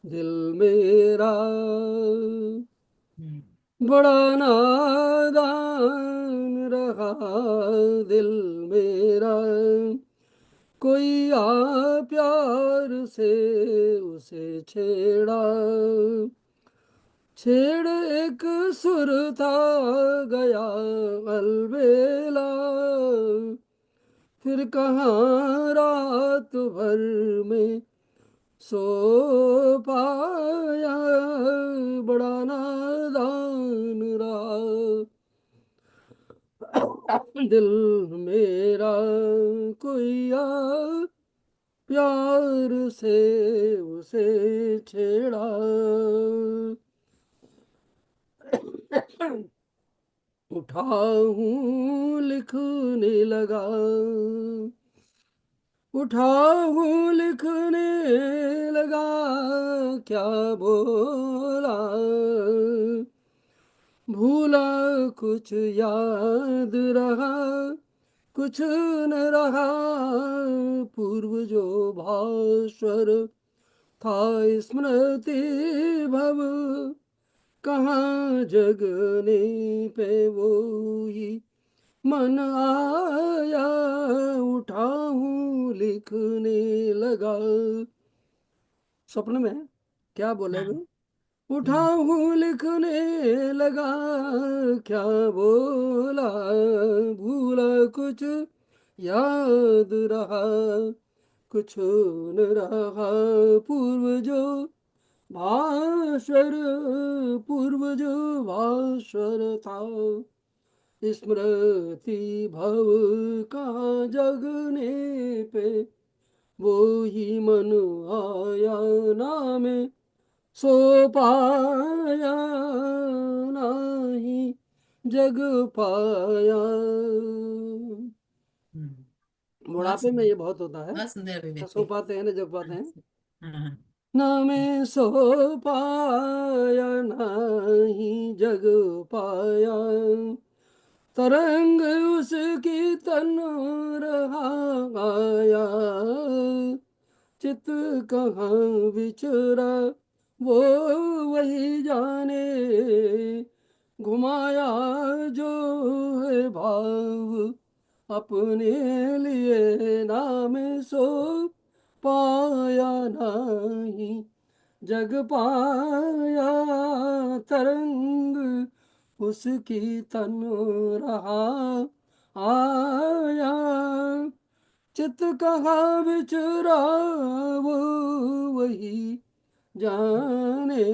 दिल मेरा, हम्म, बड़ा नादान रहा दिल मेरा, कोई आ प्यार से उसे छेड़ा, छेड़ एक सुर था गया अलबेला, फिर कहाँ रात भर में सो पाया, बड़ा नादान रहा दिल मेरा, कोई आ प्यार से उसे छेड़ा। उठा हूँ लिखने लगा, उठा हूँ लिखने लगा, क्या बोला भूला कुछ याद रहा, कुछ न रहा पूर्व जो भास्वर था, स्मृति भव कहाँ जगने पे वो ही मन आया, उठा हूँ लिखने लगा, स्वप्न में क्या बोले हाँ। वे? उठा हूँ लिखने लगा, क्या बोला भूला कुछ याद रहा, कुछ न रहा पूर्व जो भास्वर, पूर्व जो भास्वर था, स्मृति भव कहाँ जगने पे, वो ही मन आया नाम सो पाया, नहीं जग पाया। बहुत बुढ़ापे में सुंदर, ये बहुत होता है, बहुत सुंदर न सो अभिव्यक्ति। पाते हैं न जग पाते हैं। हाँ हाँ। ना मैं सो पाया, नहीं जग पाया, तरंग उसकी तन रहा आया, चित कहाँ विचरा वो वही जाने, घुमाया जो है भाव अपने लिए, नाम सो पाया नहीं जग पाया, तरंग उसकी तन रहा आया, चित कहाँ विचरा वो वही जाने,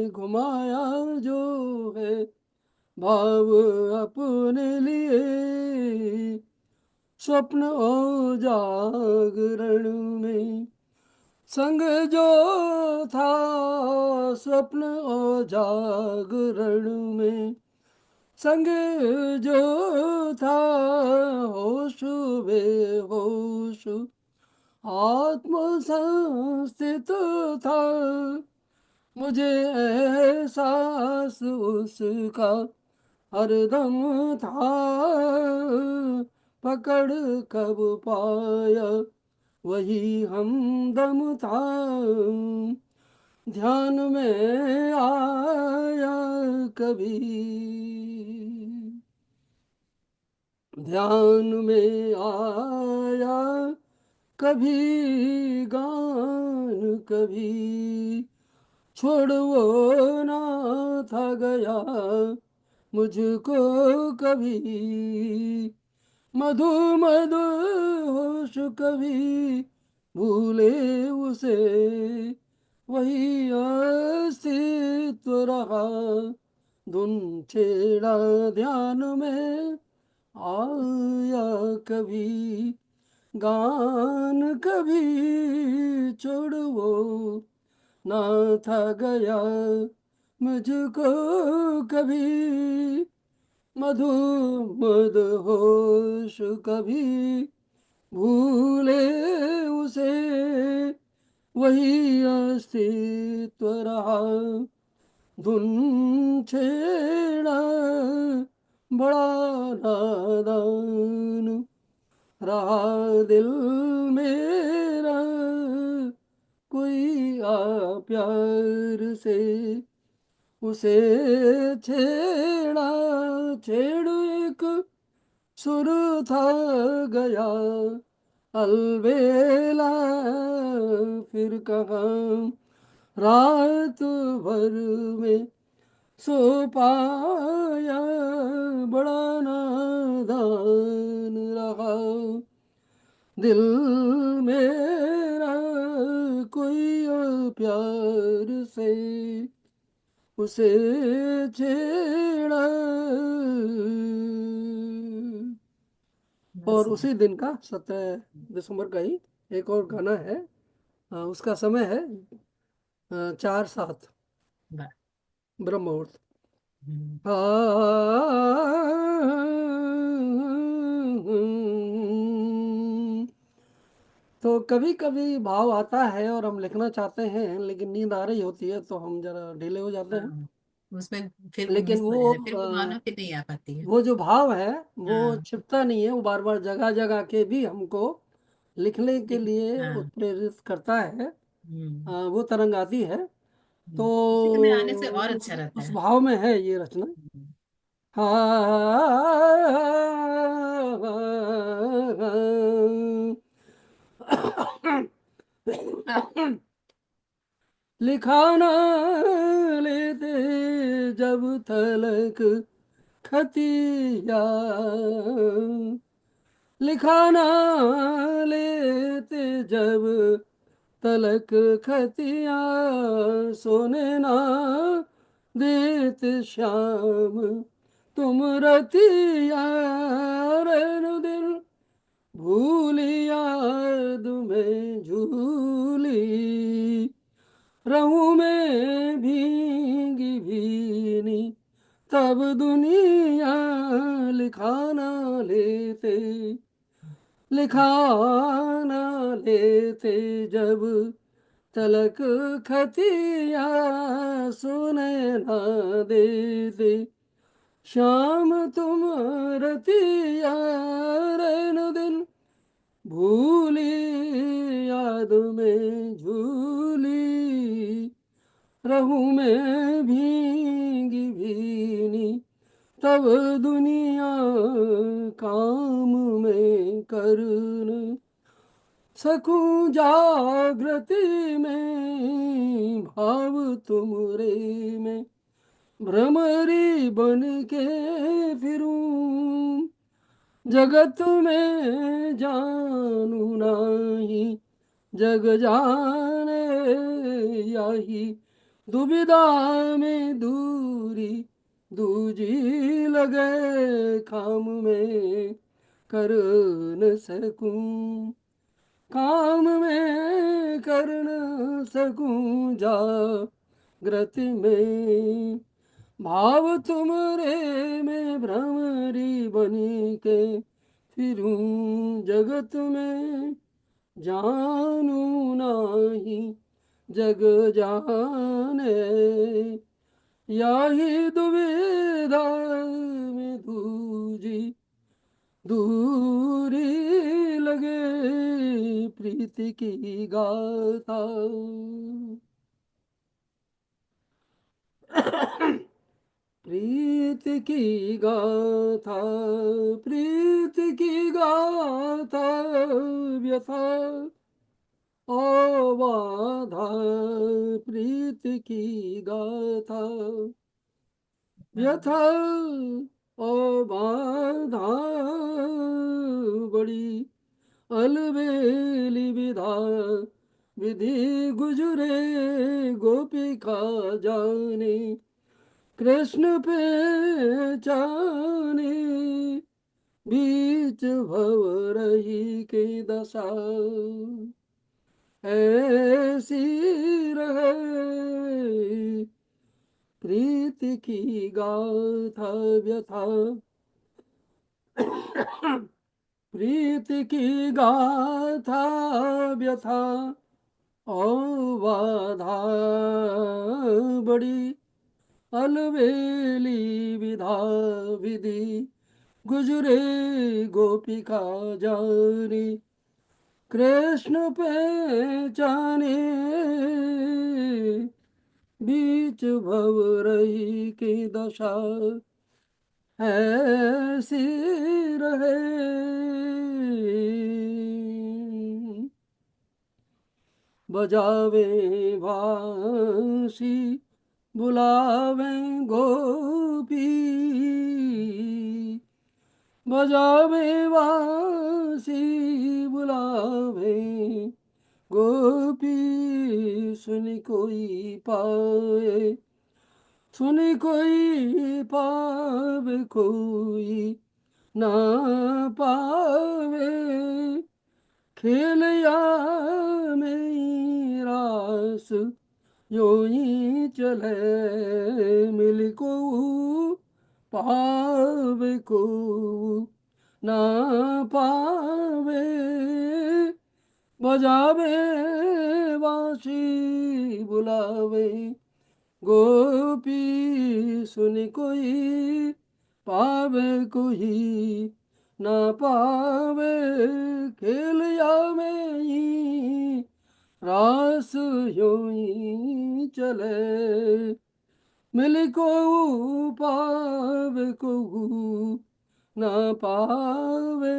घुमाया जो है भाव अपने लिए, स्वप्न और जागरण में संग जो था, स्वप्न और जागरण में संग जो था, होश बेहोश आत्म संस्थित था, मुझे एहसास उसका हरदम था, पकड़ कब पाया वही हमदम था, ध्यान में आया कभी, ध्यान में आया कभी, गान कभी छोड़ वो ना था गया मुझको कभी, मधु मधु होश कभी भूले उसे, वही अस्तित्व रहा, धुन छेड़ा ध्यान में आया कभी, गान कभी छोड़ वो ना था गया मुझको कभी, मधु मद होश कभी भूले उसे, वही अस्तित्व रहा, धुन छेड़ा बड़ा नादान रहा दिल मेरा, कोई आ प्यार से उसे छेड़ा, छेड़ एक सुर था गया अलबेला, फिर कहाँ रात भर में सो पाया, बड़ा नादान रहा दिल मेरा, कोई प्यार से उसे छेड़ा। बहुत और सुंदर। उसी दिन का 7 दिसंबर का ही एक और गाना है, उसका समय है 4:07 वाह। ब्रह्म मुहूर्त। हम्म। तो कभी कभी भाव आता है और हम लिखना चाहते हैं, लेकिन नींद आ रही होती है तो हम जरा ढीले हो जाते हैं, हाँ, उसमें फिर वो लेकिन मिस हो जाता है, फिर वो भावना फिर नहीं आ पाती है। वो जो भाव है वो हाँ। छिपता नहीं है, वो बार बार जगह जगह के भी हमको लिखने के लेकिन लिए हाँ। उत्प्रेरित करता है, हम्म। वो तरंग आती है, तो उसी में आने से और अच्छा रहता उस है। भाव में है ये रचना। हम्म। हाँ। लिखा ना लेते जब तलक खतिया, लिखा ना लेते जब तलक खतिया, सोने ना देते श्याम तुम रतिया, रैन दिल भूली याद में झूली, रहूं मैं भीगी भीनी तब दुनिया, लिखा ना लेते, लिखा ना लेते जब तलक खतिया, सुने ना देते शाम तुम रतिया, रैन दिन भूली याद में झूली, रहूं मैं भीगी भीनी तब दुनिया, काम में कर न सकूं जागृति में, भाव तुमरे में भ्रमरी बन के फिरूं, जगत में जानू नाही जग जाने, यही दुविधा में दूरी दूजी लगे, काम में कर न सकूं, काम में कर न सकूं जागृति में, भाव तुमरे में भ्रमरी बनी के फिरूं, जगत में जानू नाही जग जाने, यही दुविधा में दूजी दूरी लगे, प्रीति की गाथा। प्रीति की गाथा, प्रीति की गाथा, व्यथा ओ बाधा, प्रीति की गाथा, व्यथा ओ बाधा, बड़ी अलबेली विधा, विधि गुजरे गोपिका जाने, कृष्ण पे चाने, बीच भंवरही की दशा, ऐसी रहे प्रीति की गाथा, व्यथा प्रीति की गाथा, व्यथा ओ बाधा, बड़ी अलबेली विधा, विधि गुजरे गोपिका जाने, कृष्ण पहचाने, बीच भंवरही की दशा, ऐसी रहे बजावे बांसी बुलावे गोपी, बजावे बांसी बुलावे गोपी, सुन कोई पाए, सुन कोई पावे कोई ना पावे, खेल या में रास यूं ही चले, मिल को पावे को ना पावे, बजावे बांसी बुलावे गोपी, सुन कोई पावे कोई ना पावे, खेल या में ही रास यूं ही चले, मिल को पावे को ना पावे।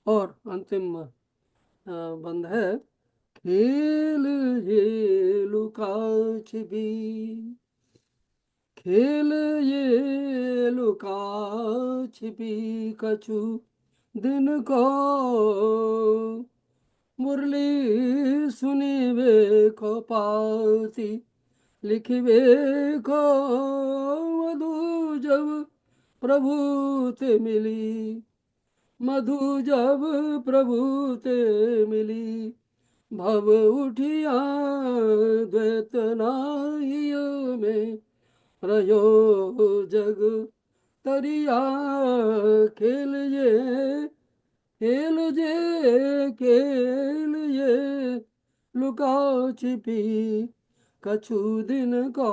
और अंतिम बंद है, खेल ये लुका छिपी, खेल ये लुका छिपी कछु दिन को, मुरली सुनिबे को पाती, लिखिबे को मधु जब प्रभु ते मिली, मधु जब प्रभु ते मिली, भव उठिया द्वैत नाहिय में, रयो जग तरिया, खेल ये खेल जे खेल ये लुका छिपी कछु दिन को,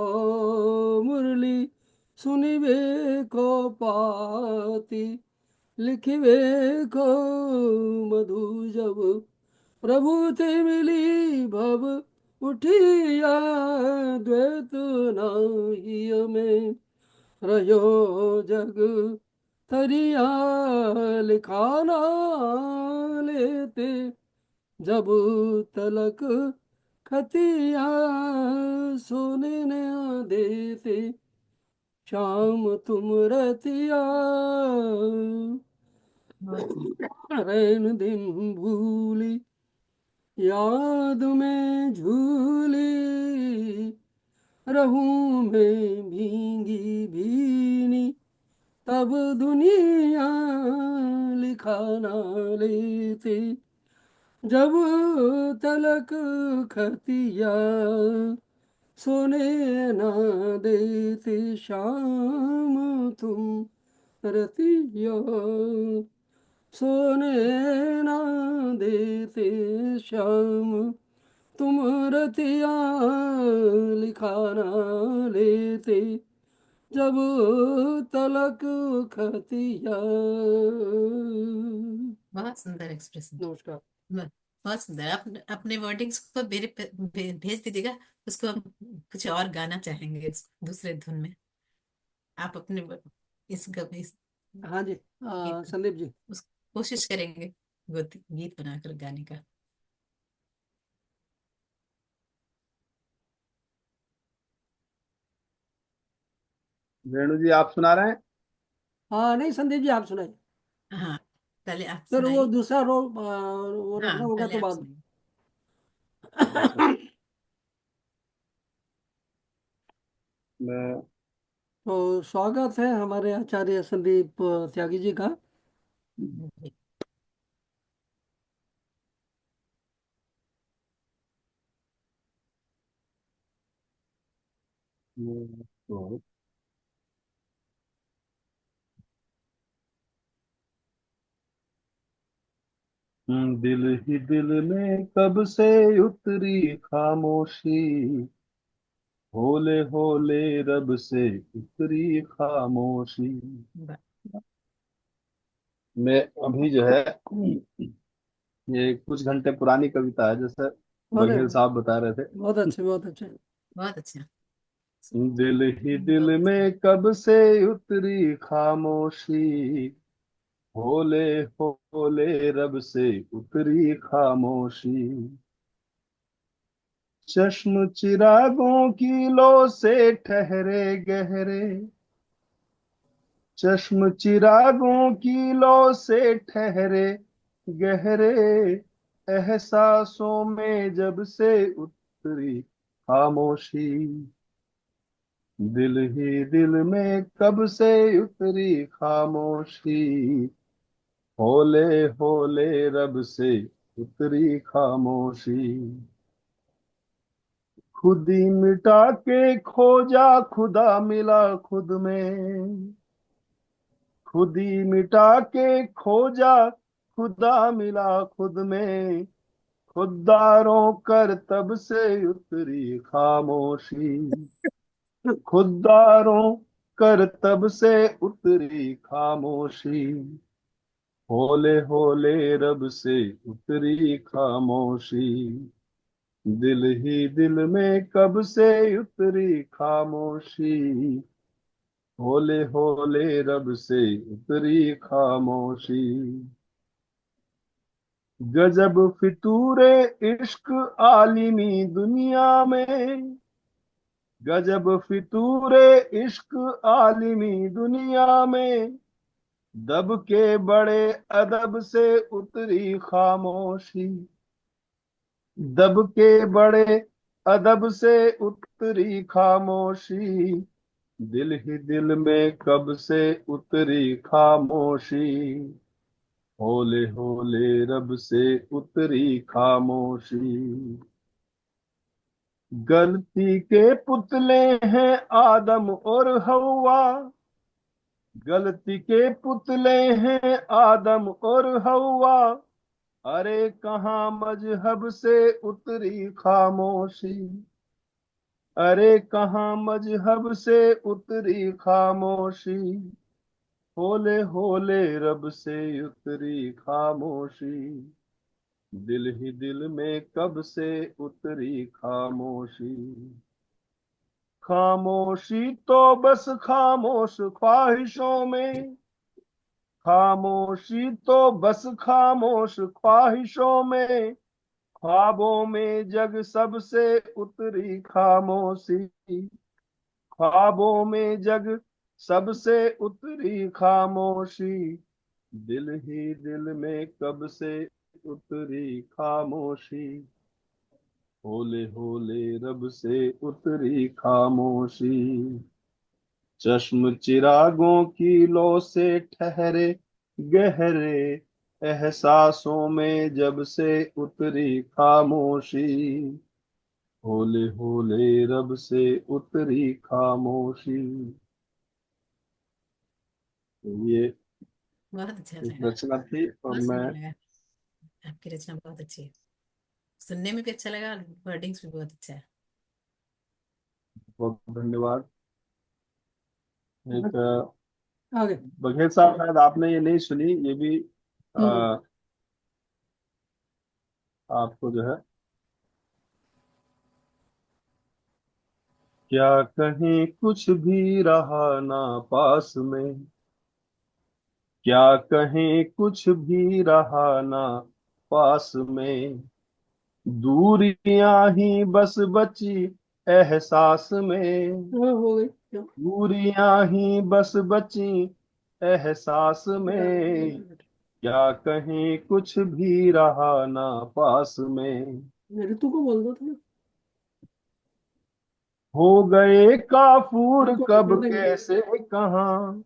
मुरली सुनिबे को पाती, लिखिबे को मधु जब प्रभु ते मिली, भव उठिया द्वैत नाहिय में, रयो जग तरिया, लिखाना लेते जब तलक खतिया, सोने न देते शाम तुम रतिया, रैन दिन भूली याद में झूली, रहूं मैं भींगी भीनी, तब दुनिया लिखा ना लेती, जब तलक खतिया, सोने ना देती शाम तुम रतिया, सोने ना देते शाम तुम रतिया, लिखा ना लेते जब तलक खतिया। बहुत सुंदर एक्सप्रेशन। नमस्कार। बहुत सुंदर। आप अपने वर्डिंग्स को मेरे पे भेज दीजिएगा, उसको हम कुछ और गाना चाहेंगे दूसरे धुन में। आप अपने इस हाँ जी, गीत संदीप जी। उस कोशिश करेंगे गीत बनाकर गाने का। वेणु जी आप सुना रहे हैं? हाँ नहीं, संदीप जी आप सुनाइए, हाँ, पहले आप फिर वो सुनाइए। दूसरा वो रखना हाँ, होगा पहले तो आप बाद में। सुनाइए। अच्छा, मैं तो स्वागत है हमारे आचार्य संदीप त्यागी जी का। जी। तो दिल ही दिल में कब से उतरी खामोशी, होले होले रब से उतरी खामोशी। वाह, मैं अभी जो है, ये कुछ घंटे पुरानी कविता है, जैसे अरे बघेल साहब बता रहे थे। बहुत अच्छे, बहुत अच्छे। बहुत अच्छा। दिल ही दिल बहुत अच्छा। में कब से उतरी खामोशी, होले होले रब से उतरी खामोशी। चश्म चिरागों की लो से ठहरे गहरे, चश्म चिरागों की लो से ठहरे गहरे, एहसासों में जब से उतरी खामोशी। दिल ही दिल में कब से उतरी खामोशी, होले होले रब से उतरी खामोशी। खुद ही मिटा के खोजा खुदा मिला खुद में, खुद ही मिटा के खोजा खुदा मिला खुद में, खुदारों कर तब से उतरी खामोशी। खुदारों कर तब से उतरी खामोशी, होले होले रब से उतरी खामोशी। दिल ही दिल में कब से उतरी खामोशी, होले होले रब से उतरी खामोशी। गजब फितूरे इश्क आलिमी दुनिया में, गजब फितूरे इश्क आलिमी दुनिया में, दब के बड़े अदब से उतरी खामोशी, दब के बड़े अदब से उतरी खामोशी, दिल ही दिल में कब से उतरी खामोशी, होले होले रब से उतरी खामोशी। गलती के पुतले हैं आदम और हवा, गलती के पुतले हैं आदम और हवा, अरे कहाँ मजहब से उतरी खामोशी, अरे कहाँ मजहब से उतरी खामोशी, होले होले रब से उतरी खामोशी, दिल ही दिल में कब से उतरी खामोशी। खामोशी तो बस खामोश ख्वाहिशों में, खामोशी तो बस खामोश ख्वाहिशों में, ख्वाबों में जग सबसे उतरी खामोशी, ख्वाबों में जग सबसे उतरी खामोशी, दिल ही दिल में कब से उतरी खामोशी, होले होले रब से उतरी खामोशी। चश्म चिरागों की लो से ठहरे गहरे एहसासों में जब से उतरी खामोशी, होले होले रब से उतरी खामोशी। तो ये बहुत अच्छा एक लगा। रचना थी और बहुत मैं सुंदर लगा। आपकी रचना बहुत अच्छी है, सुनने में भी अच्छा लगा और वर्डिंग्स भी बहुत अच्छा है। बहुत धन्यवाद। एक आगे। बघेल साहब, शायद आपने ये नहीं सुनी, ये भी हम्म। आपको जो है, क्या कहीं कुछ भी रहा ना पास में, क्या कहीं कुछ भी रहा ना पास में, दूरियां ही बस बची एहसास में, हाँ, हो गई क्या? दूरियां ही बस बची एहसास में, क्या कहीं कुछ भी रहा ना पास में, ऋतु को बोल दो थोड़ा। हो गए काफूर रिकॉर्ड कब कर देंगे। कैसे कहाँ,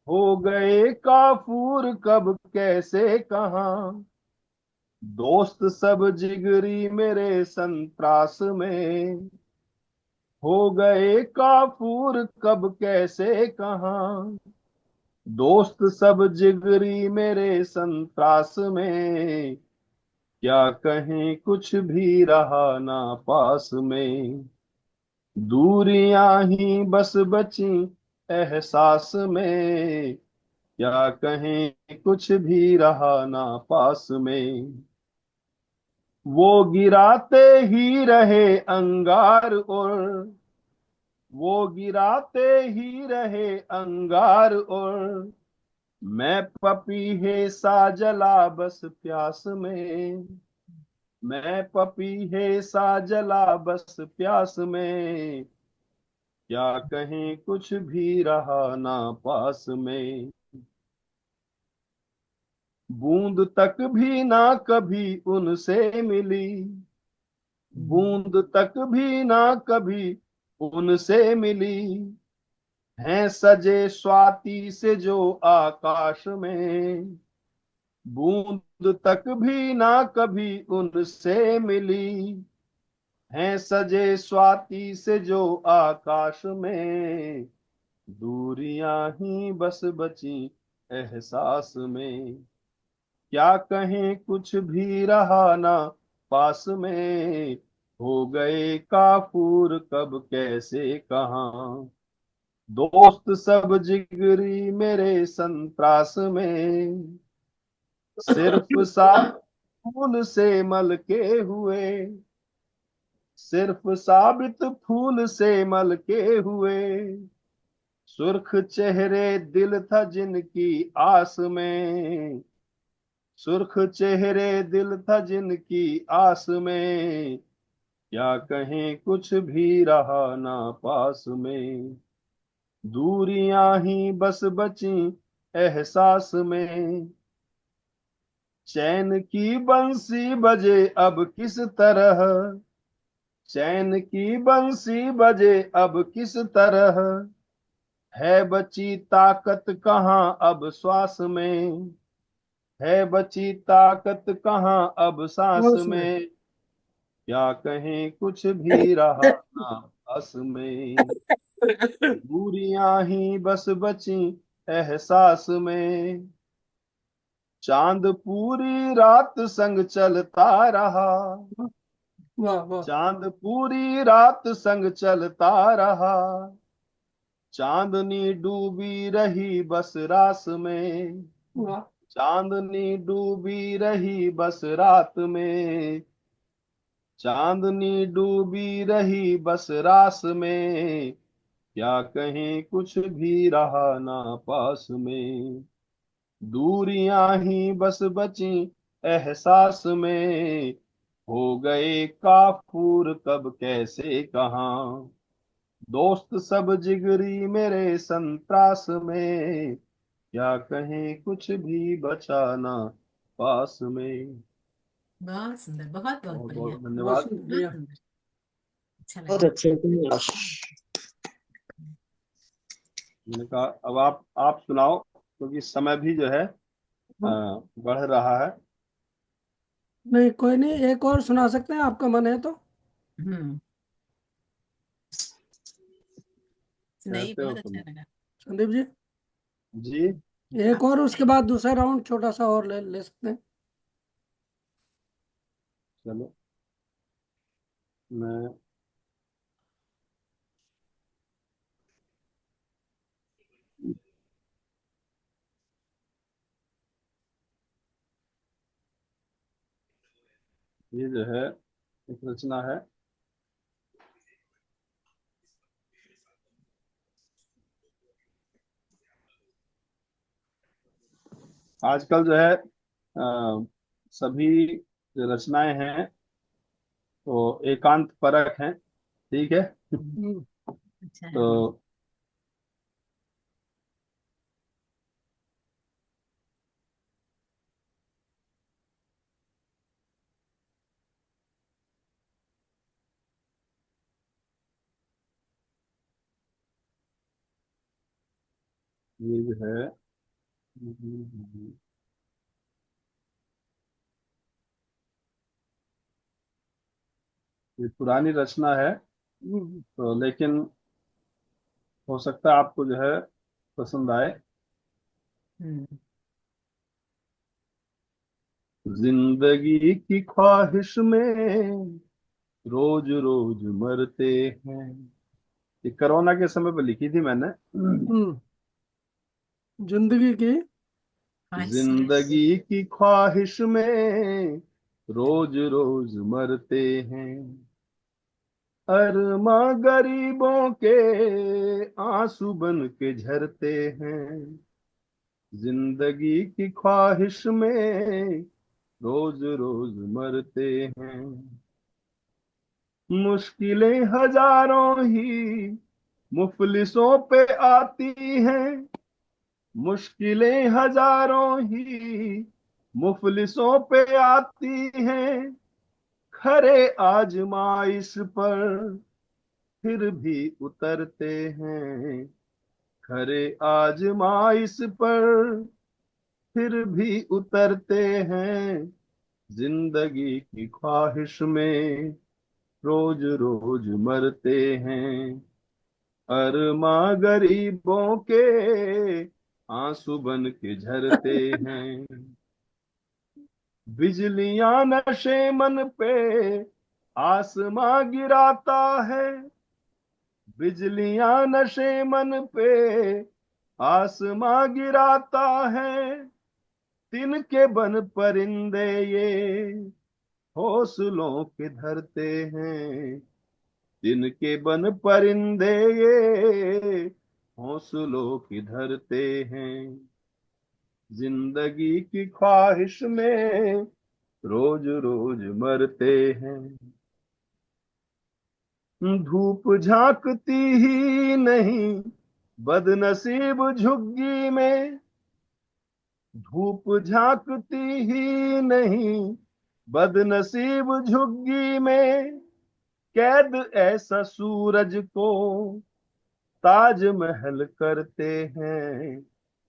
हो गए काफूर कब कैसे कहाँ, दोस्त सब जिगरी मेरे संत्रास में, हो गए काफूर कब कैसे कहाँ, दोस्त सब जिगरी मेरे संत्रास में, क्या कहीं कुछ भी रहा ना पास में, दूरियां ही बस बची एहसास में, क्या कहीं कुछ भी रहा ना पास में, वो गिराते ही रहे अंगार और, वो गिराते ही रहे अंगार और, मैं पपीहे सा जला बस प्यास में, मैं पपीहे सा जला बस प्यास में, क्या कहीं कुछ भी रहा ना पास में, बूंद तक भी ना कभी उनसे मिली, बूंद तक भी ना कभी उनसे मिली, हैं सजे स्वाति से जो आकाश में, बूंद तक भी ना कभी उनसे मिली, हैं सजे स्वाति से जो आकाश में, दूरियां ही बस बची एहसास में, क्या कहीं कुछ भी रहा ना पास में, हो गए काफूर कब कैसे कहाँ, दोस्त सब जिगरी मेरे संत्रास में, सिर्फ साबित फूल से मल के हुए, सिर्फ साबित फूल से मल के हुए, सुर्ख चेहरे दिल था जिनकी आस में, सुर्ख चेहरे दिल था जिनकी आस में, क्या कहें कुछ भी रहा ना पास में। दूरियां ही बस बची एहसास में, चैन की बंसी बजे अब किस तरह, चैन की बंसी बजे अब किस तरह। है बची ताकत कहाँ अब श्वास में, है बची ताकत कहाँ अब सांस होश में। में। क्या कहें कुछ भी रहा ना बस में, दूरियां ही बस बची एहसास में। चांद पूरी रात संग चलता रहा, वाह वाह चांद पूरी रात संग चलता रहा। चांदनी डूबी रही बस रात में, वाह। चांदनी डूबी रही बस रात में। चांदनी डूबी रही बस रात में, क्या कहें कुछ भी रहा ना पास में। दूरियां ही बस बची एहसास में, हो गए काफूर कब कैसे कहाँ। दोस्त सब जिगरी मेरे संत्रास में, क्या कहें कुछ भी बचा ना पास में। बहुत सुंदर, बहुत बहुत बहुत बढ़िया। बहुत बहुत धन्यवाद। शुक्रिया। बहुत सुंदर, अच्छा बहुत लगा। अच्छे धन्यवाद। मैंने कहा अब आप सुनाओ, क्योंकि समय भी जो है बढ़ रहा है। नहीं कोई नहीं, एक और सुना सकते हैं आपका मन है तो। हम्म, नहीं, कहते हो बहुत अच्छा तुम। लगा। संदीप जी, जी। एक आप और, उसके सुनाइए। बाद दूसरा राउंड छोटा सा और ले सकते हैं। चलो, मैं ये जो है एक रचना है। आजकल जो है सभी जो रचनाएं हैं वो एकांत परक हैं, ठीक है। हम्म, अच्छा है। तो ये जो है ये पुरानी रचना है, हम्म, तो लेकिन हो सकता है आपको जो है पसंद आए। हम्म, जिंदगी की ख्वाहिश में रोज रोज मरते हैं। ये कोरोना के समय पे लिखी थी मैंने। हम्म, जिंदगी की। ख्वाहिश में। जिंदगी की ख्वाहिश में रोज रोज मरते हैं। अरमा गरीबों के आंसू बन के झरते हैं। जिंदगी की ख्वाहिश में रोज रोज मरते हैं। मुश्किलें हजारों ही मुफलिसों पे आती हैं। मुश्किलें हजारों ही मुफलिसों पे आती हैं। खरे आजमाइश पर फिर भी उतरते हैं। खरे आजमाइश पर फिर भी उतरते हैं। जिंदगी की ख्वाहिश में रोज रोज मरते हैं। अरमा गरीबों के आंसू बन के झरते हैं। बिजलियां नशे मन पे आसमां गिराता है। बिजलियां नशे मन पे आसमां गिराता है। तिनके बन परिंदे ये घोंसलों के धरते हैं। तिनके बन परिंदे ये घोंसलों की धरते हैं। जिंदगी की ख्वाहिश में रोज रोज मरते हैं। धूप झांकती ही नहीं बदनसीब झुग्गी में, धूप झांकती ही नहीं बदनसीब झुग्गी में, कैद ऐसा सूरज को ताजमहल करते हैं।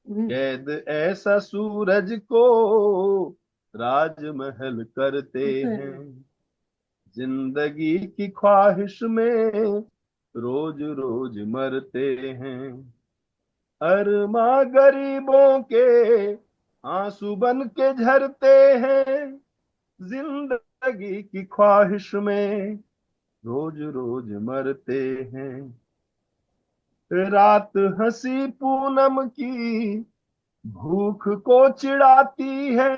कैद ऐसा सूरज को राजमहल करते हैं। जिंदगी की ख्वाहिश में रोज रोज मरते हैं। अरमा गरीबों के आंसू बन के झरते हैं। जिंदगी की ख्वाहिश में रोज रोज मरते हैं। रात हंसी पूनम की भूख को चिढ़ाती है।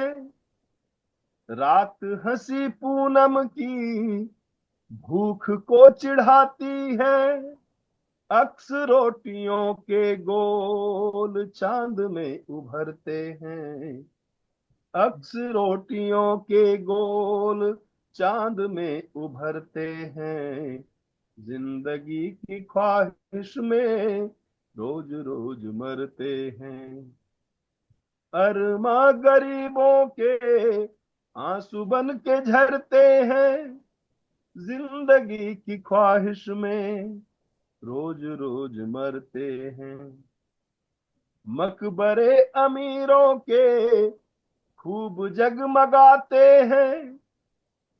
रात हंसी पूनम की भूख को चिढ़ाती है। अक्स रोटियों के गोल चांद में उभरते हैं। अक्स रोटियों के गोल चांद में उभरते हैं। जिंदगी की ख्वाहिश में रोज रोज मरते हैं। अरमा गरीबों के आंसू बन के झरते हैं। जिंदगी की ख्वाहिश में रोज रोज मरते हैं। मकबरे अमीरों के खूब जगमगाते हैं।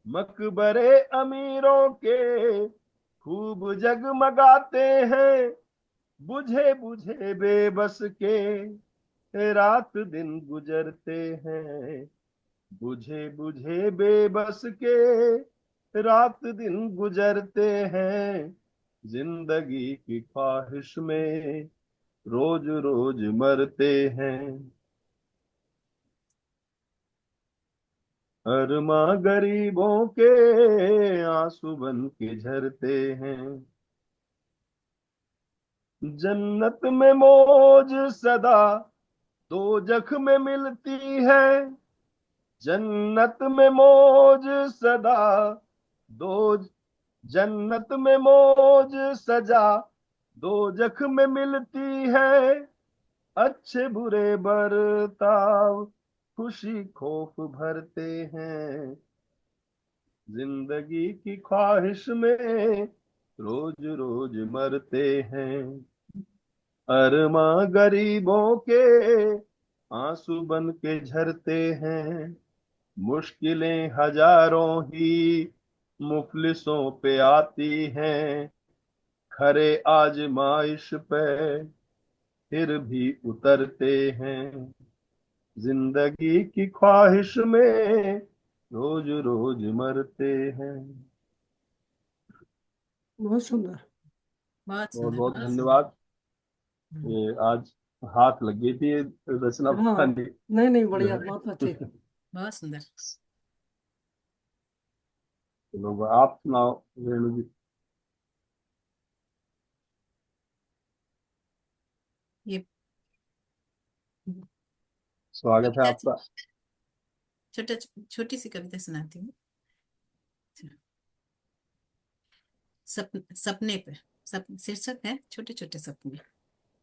मकबरे अमीरों के खूब जगमगाते हैं। बुझे बुझे बेबस के रात दिन गुजरते हैं। बुझे बुझे बेबस के रात दिन गुजरते हैं। जिंदगी की ख्वाहिश में रोज रोज मरते हैं। अरमा गरीबों के आंसू बन के झरते हैं। जन्नत में मौज सदा दोजख में मिलती है। जन्नत में मौज सदा दो जन्नत में मौज सजा दोजख में मिलती है। अच्छे बुरे बर्ताव खुशी खौफ भरते हैं। जिंदगी की ख्वाहिश में रोज रोज मरते हैं। अरमा गरीबों के आंसू बन के झरते हैं। मुश्किलें हजारों ही मुफलिसों पे आती हैं। खरे आजमाइश पे फिर भी उतरते हैं। जिंदगी की ख्वाहिश में रोज रोज मरते हैं। बहुत सुंदर। बहुत बहुत सुंदर, बहुत बहुत सुंदर। धन्यवाद। ये आज हाथ लग गई थी रचना हाँ बनाने नहीं नहीं, बढ़िया, में। बहुत अच्छी। बहुत सुंदर। चलो आप सुनाओ रेणु जी। ये स्वागत है कविता आपका। छोटा छोटी सी कविता सुनाती हूँ। सपने पे शीर्षक है छोटे छोटे सपने।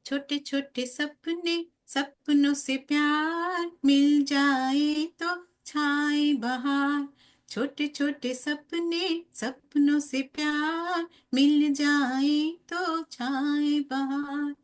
छोटे छोटे सपने, सपनों से प्यार मिल जाए तो छाए बहार। छोटे छोटे सपने, सपनों से प्यार मिल जाए तो छाए बहार।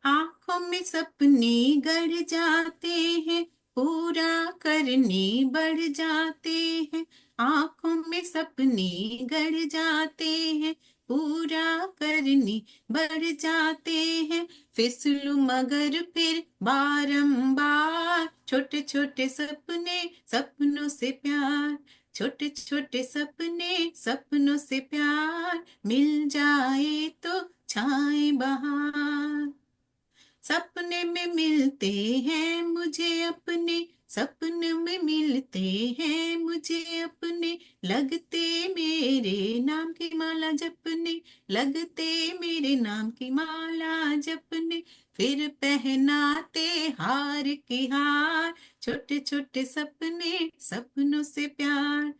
आंखों में सपने गड़ जाते हैं, पूरा करने बढ़ जाते हैं। आंखों में सपने गड़ जाते हैं, पूरा करने बढ़ जाते हैं। फिसलूं मगर फिर बारंबार। छोटे छोटे सपने, सपनों से प्यार। छोटे छोटे सपने, सपनों से प्यार मिल जाए तो छाए बहार। सपने में मिलते हैं मुझे अपने सपन में मिलते हैं मुझे अपने, लगते मेरे नाम की माला जपने, लगते मेरे नाम की माला जपने, फिर पहनाते हार की हार, छोटे छोटे सपने सपनों से प्यार।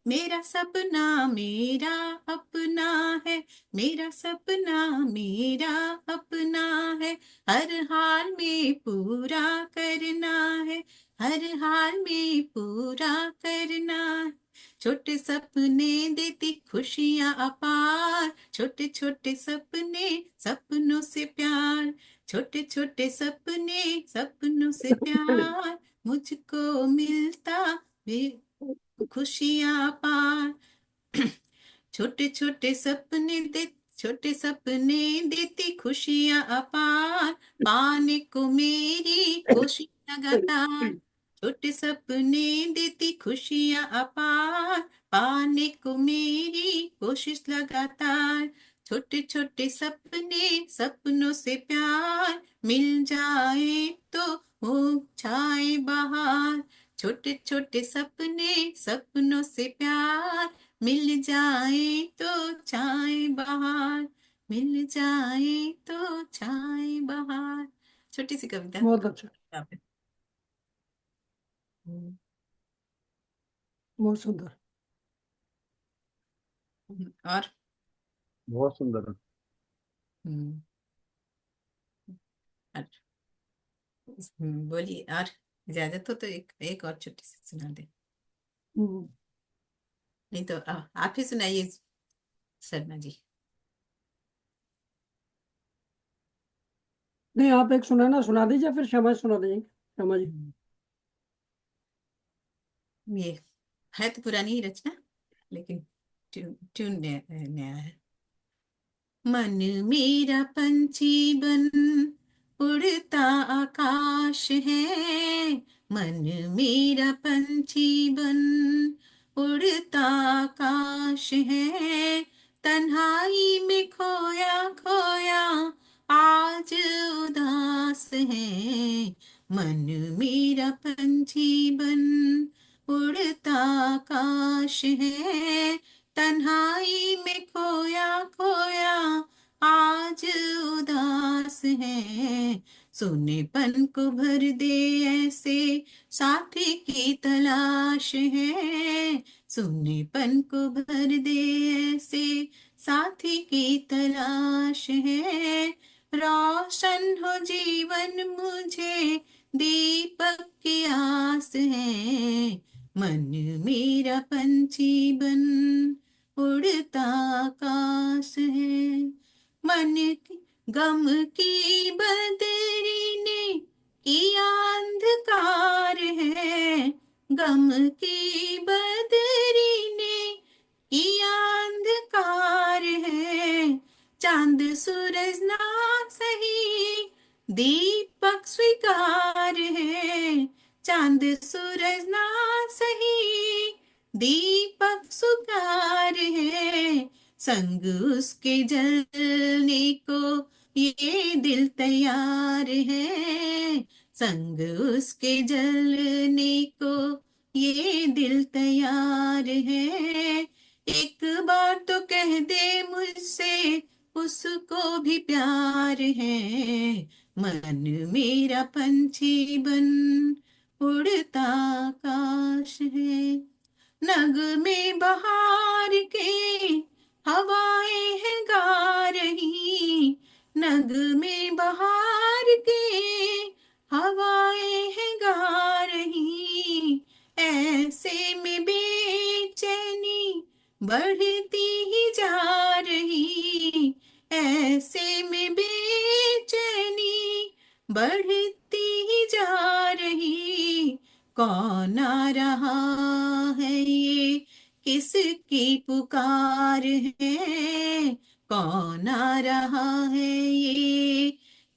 मेरा सपना मेरा अपना है, मेरा सपना मेरा अपना है, हर हाल में पूरा करना है, हर हाल में पूरा करना है। छोटे सपने देती खुशियां अपार, छोटे छोटे सपने सपनों से प्यार, छोटे छोटे सपने सपनों से प्यार, मुझको मिलता खुशियां पार। छोटे छोटे सपने दे, छोटे सपने देती खुशियां अपार, पाने को मेरी कोशिश लगातार। छोटे सपने देती खुशियां अपार, पाने को मेरी कोशिश लगातार। छोटे छोटे सपने सपनों से प्यार, मिल जाए तो हो जाए बहार। छोटे छोटे सपने सपनों से प्यार, मिल जाए तो छाए बहार, मिल जाए तो छाए बहार। छोटी सी कविता। बहुत अच्छा। हम्म, बहुत सुंदर। और बहुत सुंदर है। हम्म, और बोलिए। और इजाजत हो तो एक एक और छोटी सी सुना दे। हम्म। नहीं तो आप ही सुनाइए शर्मा जी। नहीं, आप एक सुनाना सुना दीजिए, फिर श्यामा जी सुना दीजिए। श्यामा जी। हम्म, ये है तो पुरानी ही रचना, लेकिन ट्यून ट्यून नया है। मन मेरा पंछी बन उड़ता आकाश है, मन मेरा पंछी बन उड़ता आकाश है, तन्हाई में खोया खोया आज उदास है। मन मेरा पंछी बन उड़ता आकाश है, तन्हाई में खोया खोया आज उदास है। सोनेपन को भर दे ऐसे साथी की तलाश है, सोनेपन को भर दे ऐसे साथी की तलाश है। रोशन हो जीवन मुझे दीपक की आस है, मन मेरा पंछी बन उड़ता आकाश है। मन की गम की बदरी ने किया अंधकार है, गम की बदरी ने किया अंधकार है। चांद सूरज ना सही दीपक स्वीकार है, चांद सूरज ना सही दीपक सुकार है। संग उसके जलने को ये दिल तैयार है, संग उसके जलने को ये दिल तैयार है। एक बार तो कह दे मुझसे उसको भी प्यार है, मन मेरा पंछी बन उड़ता आकाश है। नग में बहार के हवाएं हैं गा रही, नग में बहार के हवाएं हैं गा रही, ऐसे में बेचैनी बढ़ती ही जा रही, ऐसे में बेचैनी बढ़ती ही जा रही। कौन आ रहा है ये किसकी पुकार है, कौन आ रहा है ये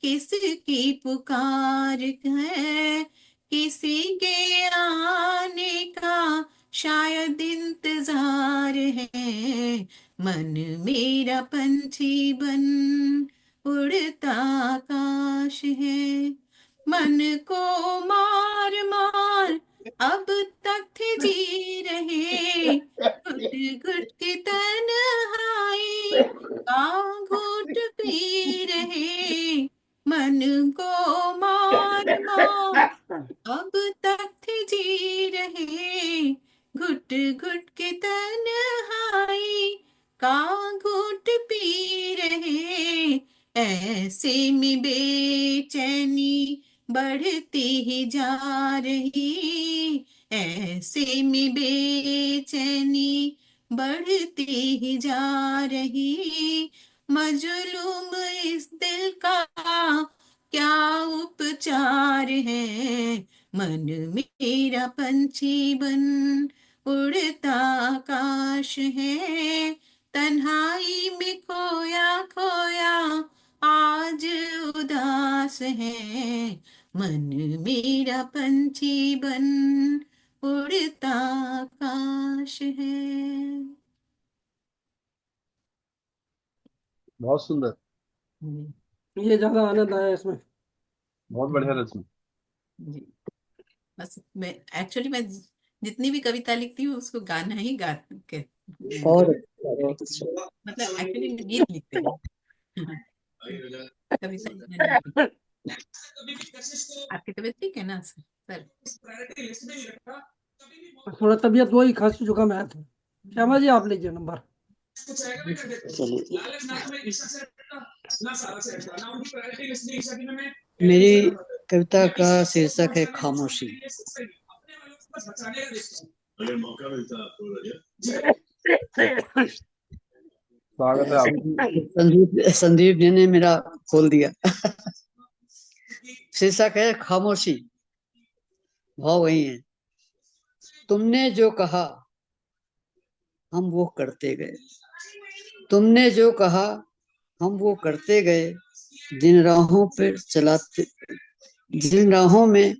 किसकी पुकार है। किसी के आने का शायद इंतजार है, मन मेरा पंछी बन उड़ता आकाश है। मन को मार मार अब तक थे जी रहे, घुट घुट के तन्हाई का घूट पी रहे। मन को मार मार अब तक थे जी रहे, घुट घुट के तन्हाई का घूट पी रहे। ऐसे में बेचैनी बढ़ती ही जा रही, ऐसे में बेचैनी बढ़ती ही जा रही। मजलूम इस दिल का क्या उपचार है, मन मेरा पंछी बन उड़ता आकाश है। तन्हाई में खोया खोया आज उदास है, मन मेरा पंछी बन उड़ता आकाश है। बहुत सुंदर, ये ज्यादा आनंद आया इसमें। बहुत बढ़िया रचना। जी, बस मैं एक्चुअली मैं जितनी भी कविता लिखती हूँ उसको गाना ही गा के और बहुत अच्छा। मतलब एक्चुअली गीत लिखते हैं। कविता लिखना नहीं लिखती। आपकी तबीयत ठीक है ना सर? थोड़ा तबीयत वही खांसी जुकाम आया था। श्यामा जी आप लीजिए नंबर। चलिए, मेरी कविता का शीर्षक है खामोशी। स्वागत है आपका। संदीप जी ने मेरा खोल दिया। शीर्षक है खामोशी। भाव वही है। तुमने जो कहा हम वो करते गए, तुमने जो कहा हम वो करते गए। जिन राहों पर चलाते, जिन राहों में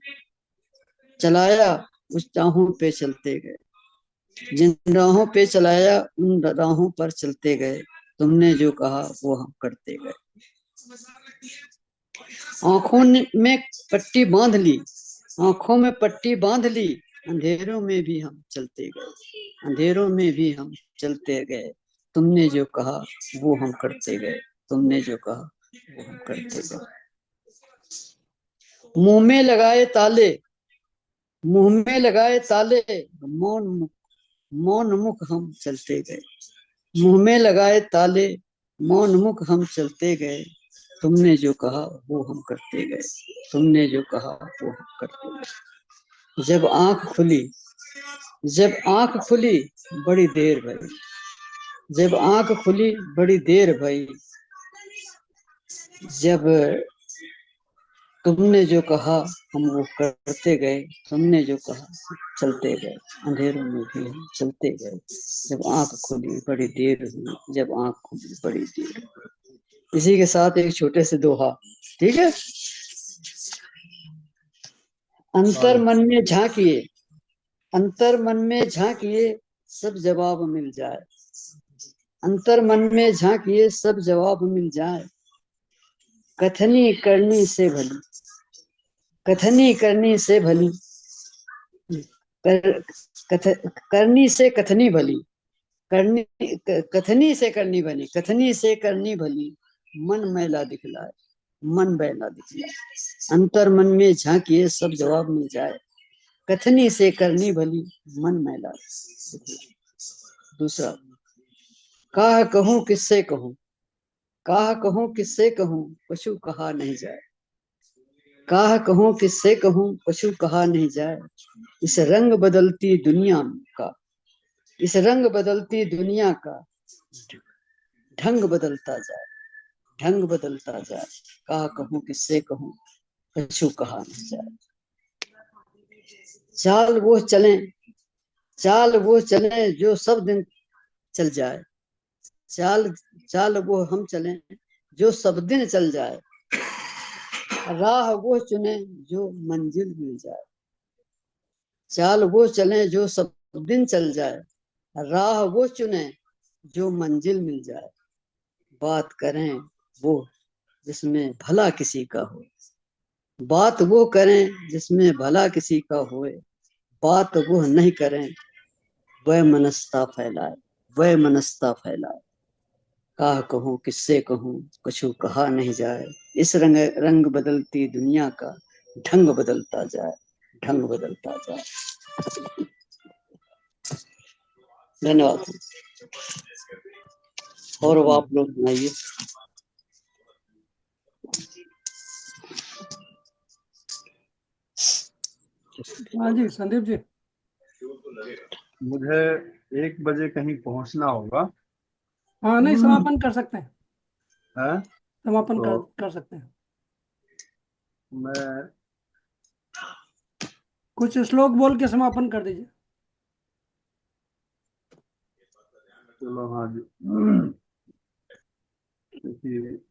चलाया उस राहों पे चलते गए, जिन राहों पे चलाया उन राहों पर चलते गए। तुमने जो कहा वो हम करते गए। आंखों में पट्टी बांध ली, आंखों में पट्टी बांध ली। अंधेरों में भी हम चलते गए, अंधेरों में भी हम चलते गए। तुमने जो कहा वो हम करते गए, तुमने जो कहा वो हम करते गए। मुंह में लगाए ताले, मुंह में लगाए ताले। मौन मुख, मौन मुख हम चलते गए। मुंह में लगाए ताले, मौन मुख हम चलते गए। तुमने जो कहा वो हम करते गए, तुमने जो कहा वो हम करते गए। जब आंख खुली, जब आंख खुली बड़ी देर भई, जब आंख खुली बड़ी देर भई। जब तुमने जो कहा हम वो करते गए, तुमने जो कहा चलते गए। अंधेरों में भी हम चलते गए। जब आंख खुली बड़ी देर हुई, जब आंख खुली बड़ी देर हुई। इसी के साथ एक छोटे से दोहा, ठीक है। अंतर मन में झांकिए, अंतर मन में झांकिए सब जवाब मिल जाए। अंतर मन में झांकिए सब जवाब मिल जाए। कथनी करनी से भली, कथनी करनी से भली, करनी से कथनी भली, करनी कथनी से करनी भली, कथनी से करनी भली। मन मैला दिखलाए, मन बैला दिखलाए। अंतर मन में झांकिए सब जवाब मिल जाए। कथनी से करनी भली, मन मैला दिखलाए। दूसरा, काह कहूं किससे कहूं, काह कहूं किससे कहूं पशु कहा नहीं जाए। काह कहूं किससे कहूं पशु कहा नहीं जाए। इस रंग बदलती दुनिया का, इस रंग बदलती दुनिया का ढंग बदलता जाए, ढंग बदलता जाए। काह कहूं किससे कहूं पशु कहा नहीं जाए। चाल वो चले, चाल वो चले जो सब दिन चल जाए। चाल चाल वो हम चले जो सब दिन चल जाए। राह वो चुने जो मंजिल मिल जाए। चाल वो चले जो सब दिन चल जाए। राह वो चुने जो मंजिल मिल जाए। बात करें वो जिसमें भला किसी का हो, बात वो करें जिसमें भला किसी का होए, बात वो नहीं करें वह मनस्ता फैलाए, वह मनस्ता फैलाए। काह कहूँ किससे कहूँ, कछु कहा नहीं जाए। इस रंग रंग बदलती दुनिया का ढंग बदलता जाए, ढंग बदलता जाए। धन्यवाद। और अब आप लोग सुनाइए। हाँ जी संदीप जी। मुझे 1 बजे कहीं पहुंचना होगा। हाँ नहीं, समापन कर सकते हैं, है समापन तो कर सकते हैं। मैं, कुछ श्लोक बोल के समापन कर दीजिए। चलो हाँ जी। क्योंकि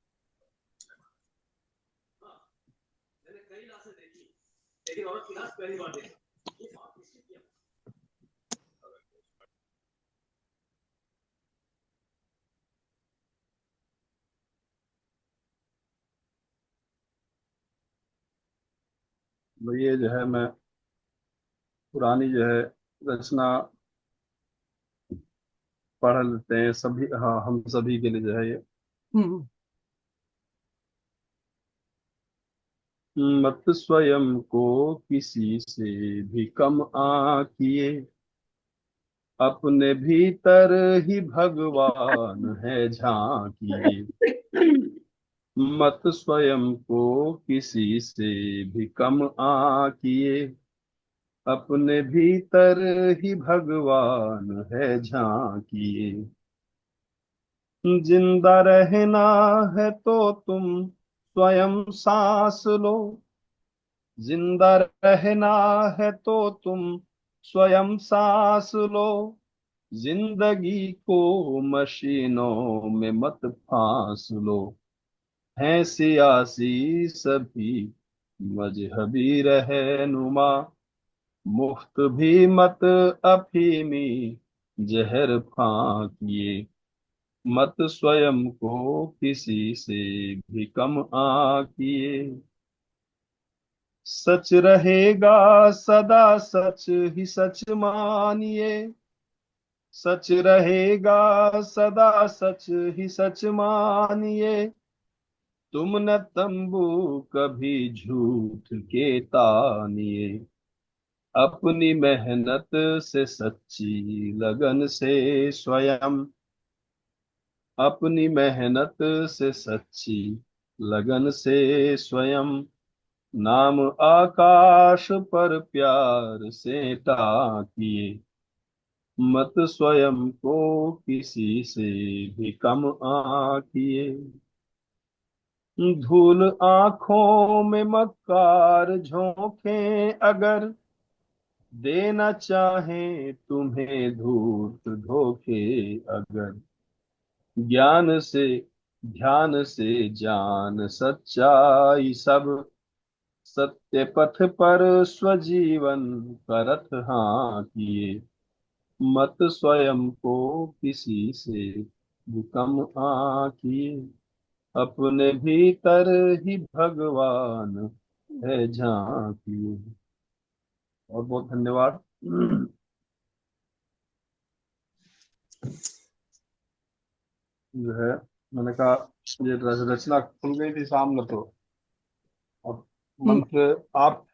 ये जो है, मैं पुरानी जो है रचना पढ़ लेते हैं सभी, हाँ हम सभी के लिए जो है ये। हम्म। मत स्वयं को किसी से भी कम आकिए, अपने भीतर ही भगवान है झांकिए। मत स्वयं को किसी से भी कम आकिए, अपने भीतर ही भगवान है झांकिए। जिंदा रहना है तो तुम स्वयं सांस लो, जिंदा रहना है तो तुम स्वयं सांस लो। जिंदगी को मशीनों में मत फांस लो। हैं सियासी सभी मजहबी रहनुमा, मुफ्त भी मत अफीमी जहर फांकिए। मत स्वयं को किसी से भी कम आकिए। सच रहेगा सदा सच ही सच मानिए, सच रहेगा सदा सच ही सच मानिए। तुम न तंबू कभी झूठ के तानिए, अपनी मेहनत से सच्ची लगन से स्वयं, अपनी मेहनत से सच्ची लगन से स्वयं। नाम आकाश पर प्यार से ताकिए। मत स्वयं को किसी से भी कम आकिए। धूल आंखों में मक्कार झोंके अगर, देना चाहे तुम्हें धूर्त धोखे अगर। ज्ञान से ध्यान से जान सच्चाई सब, सत्य पथ पर स्वजीवन करत हाँकिए। मत स्वयं को किसी से भी कम आंकिए, अपने भीतर ही भगवान है झांकिए। और बहुत धन्यवाद। जो है, मैंने कहा ये रचना खुल गई थी सामने, तो अब हम्म। मंत्र, आप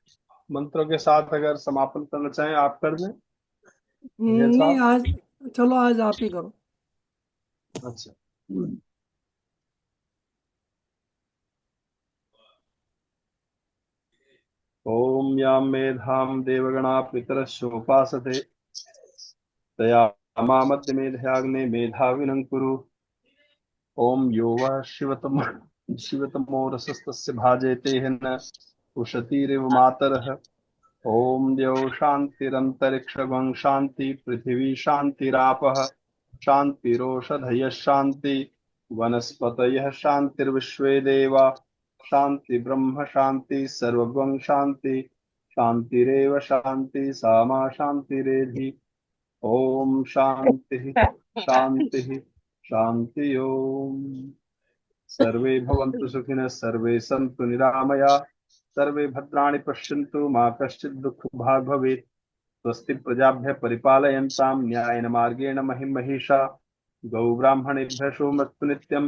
मंत्रों के साथ अगर समापन करना चाहें आप कर दें, जय नहीं साहब। आज, चलो आज आप ही करो। अच्छा। ओम यां मेधां देवगणा पितरश्चोपासते, तया मामद्य मेधयाग्ने मेधाविनं कुरु। ओम यो वः शिवतमो रसस्तस्य भाजयते न उशतीरिव मातरः। ओम द्यौ शान्तिरन्तरिक्षगं शान्ति पृथिवी शान्तिरापः शान्तिरोषधयः शान्ति वनस्पतयः शान्तिर्विश्वे देवा शान्ति ब्रह्म शान्ति सर्वगं शान्ति शान्तिरेव शान्ति सामा शान्तिरेधि। ओम शांति शांति शांति। ओम सर्वे भवन्तु सुखिनः, सर्वे सन्तु निरामया, सर्वे भद्राणि पश्यन्तु मा कश्चित् दुःखभाग् भवेत्। स्वस्ति प्रजाभ्यः परिपालयन्तां न्यायेन मार्गेण महिषा। गौ ब्राह्मणेभ्यः शुभमस्तु नित्यं।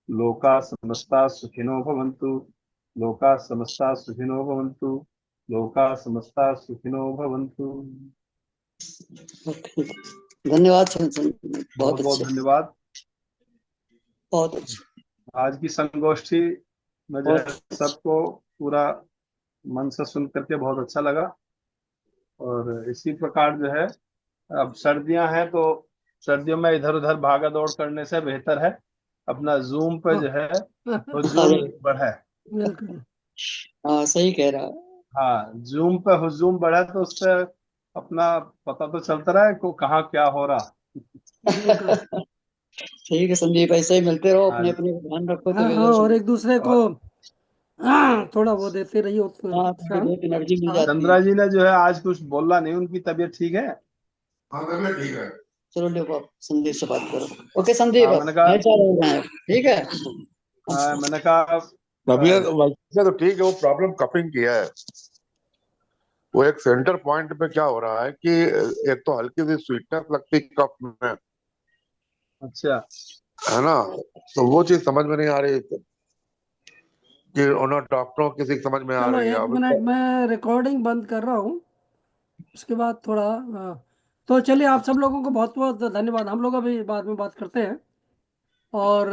लोकाः समस्ताः सुखिनो भवन्तु। लोकाः समस्ताः सुखिनो भवन्तु। लोकाः समस्ताः सुखिनो भवन्तु। धन्यवाद सुनील, बहुत बहुत बहुत अच्छे, धन्यवाद। बहुत अच्छे। आज की संगोष्ठी में जो है सबको पूरा मन से सुन करके बहुत अच्छा लगा। और इसी प्रकार जो है, अब सर्दियां हैं तो सर्दियों में इधर उधर भागा दौड़ करने से बेहतर है अपना जूम पे जो है हुजूम अरे बढ़े। बिल्कुल। हाँ, सही कह रहा है। हाँ, जूम पे हुजूम बढ़े तो उससे अपना पता तो चलता रहा है को कहाँ क्या हो रहा। बिल्कुल। ठीक है संदीप, ऐसे ही मिलते रहो, हाँ अपने जी। अपने को ध्यान रखो हाँ तो हाँ, और एक दूसरे को और थोड़ा वो देते रहिए हाँ, थोड़ी प्रोत्साहन। बहुत एनर्जी मिल हाँ जाती है। चंद्रा जी ने जो है आज कुछ बोला नहीं, उनकी तबीयत ठीक है। हाँ तबियत ठीक है। चलो लो, आप संदीप से बात करो। ओके संदीप, हाँ, अब मैंने कहा मैं चाह रहा हूँ, ठीक है। मैंने कहा तबियत वैसे तो ठीक है, वो प्रॉब्लम कपिंग की है। वो एक सेंटर पॉइंट पे क्या हो रहा है कि एक तो हल्की सी स्वीटनेस लगती कप में, अच्छा है ना। तो वो चीज समझ में नहीं आ रही कि उन्हें डॉक्टरों किसी की समझ में आ चलो रही है एक अब मिनट, इसका। मैं रिकॉर्डिंग बंद कर रहा हूँ, उसके बाद थोड़ा तो चलिए, आप सब लोगों को बहुत बहुत धन्यवाद। हम लोग अभी बाद में बात करते हैं। और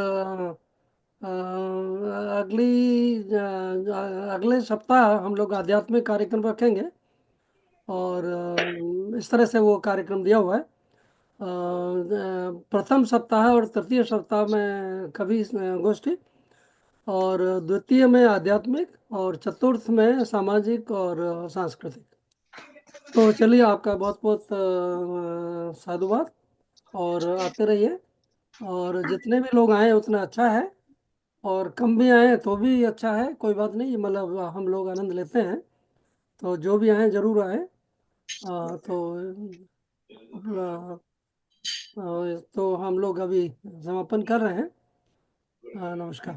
अगले सप्ताह हम लोग आध्यात्मिक कार्यक्रम रखेंगे। और इस तरह से वो कार्यक्रम दिया हुआ है। प्रथम सप्ताह और तृतीय सप्ताह में कवि गोष्ठी, और द्वितीय में आध्यात्मिक, और चतुर्थ में सामाजिक और सांस्कृतिक। तो चलिए, आपका बहुत बहुत साधुवाद, और आते रहिए। और जितने भी लोग आए उतना अच्छा है, और कम भी आए तो भी अच्छा है, कोई बात नहीं, मतलब हम लोग आनंद लेते हैं। तो जो भी आए जरूर आए। तो अपना तो हम लोग अभी समापन कर रहे हैं। नमस्कार।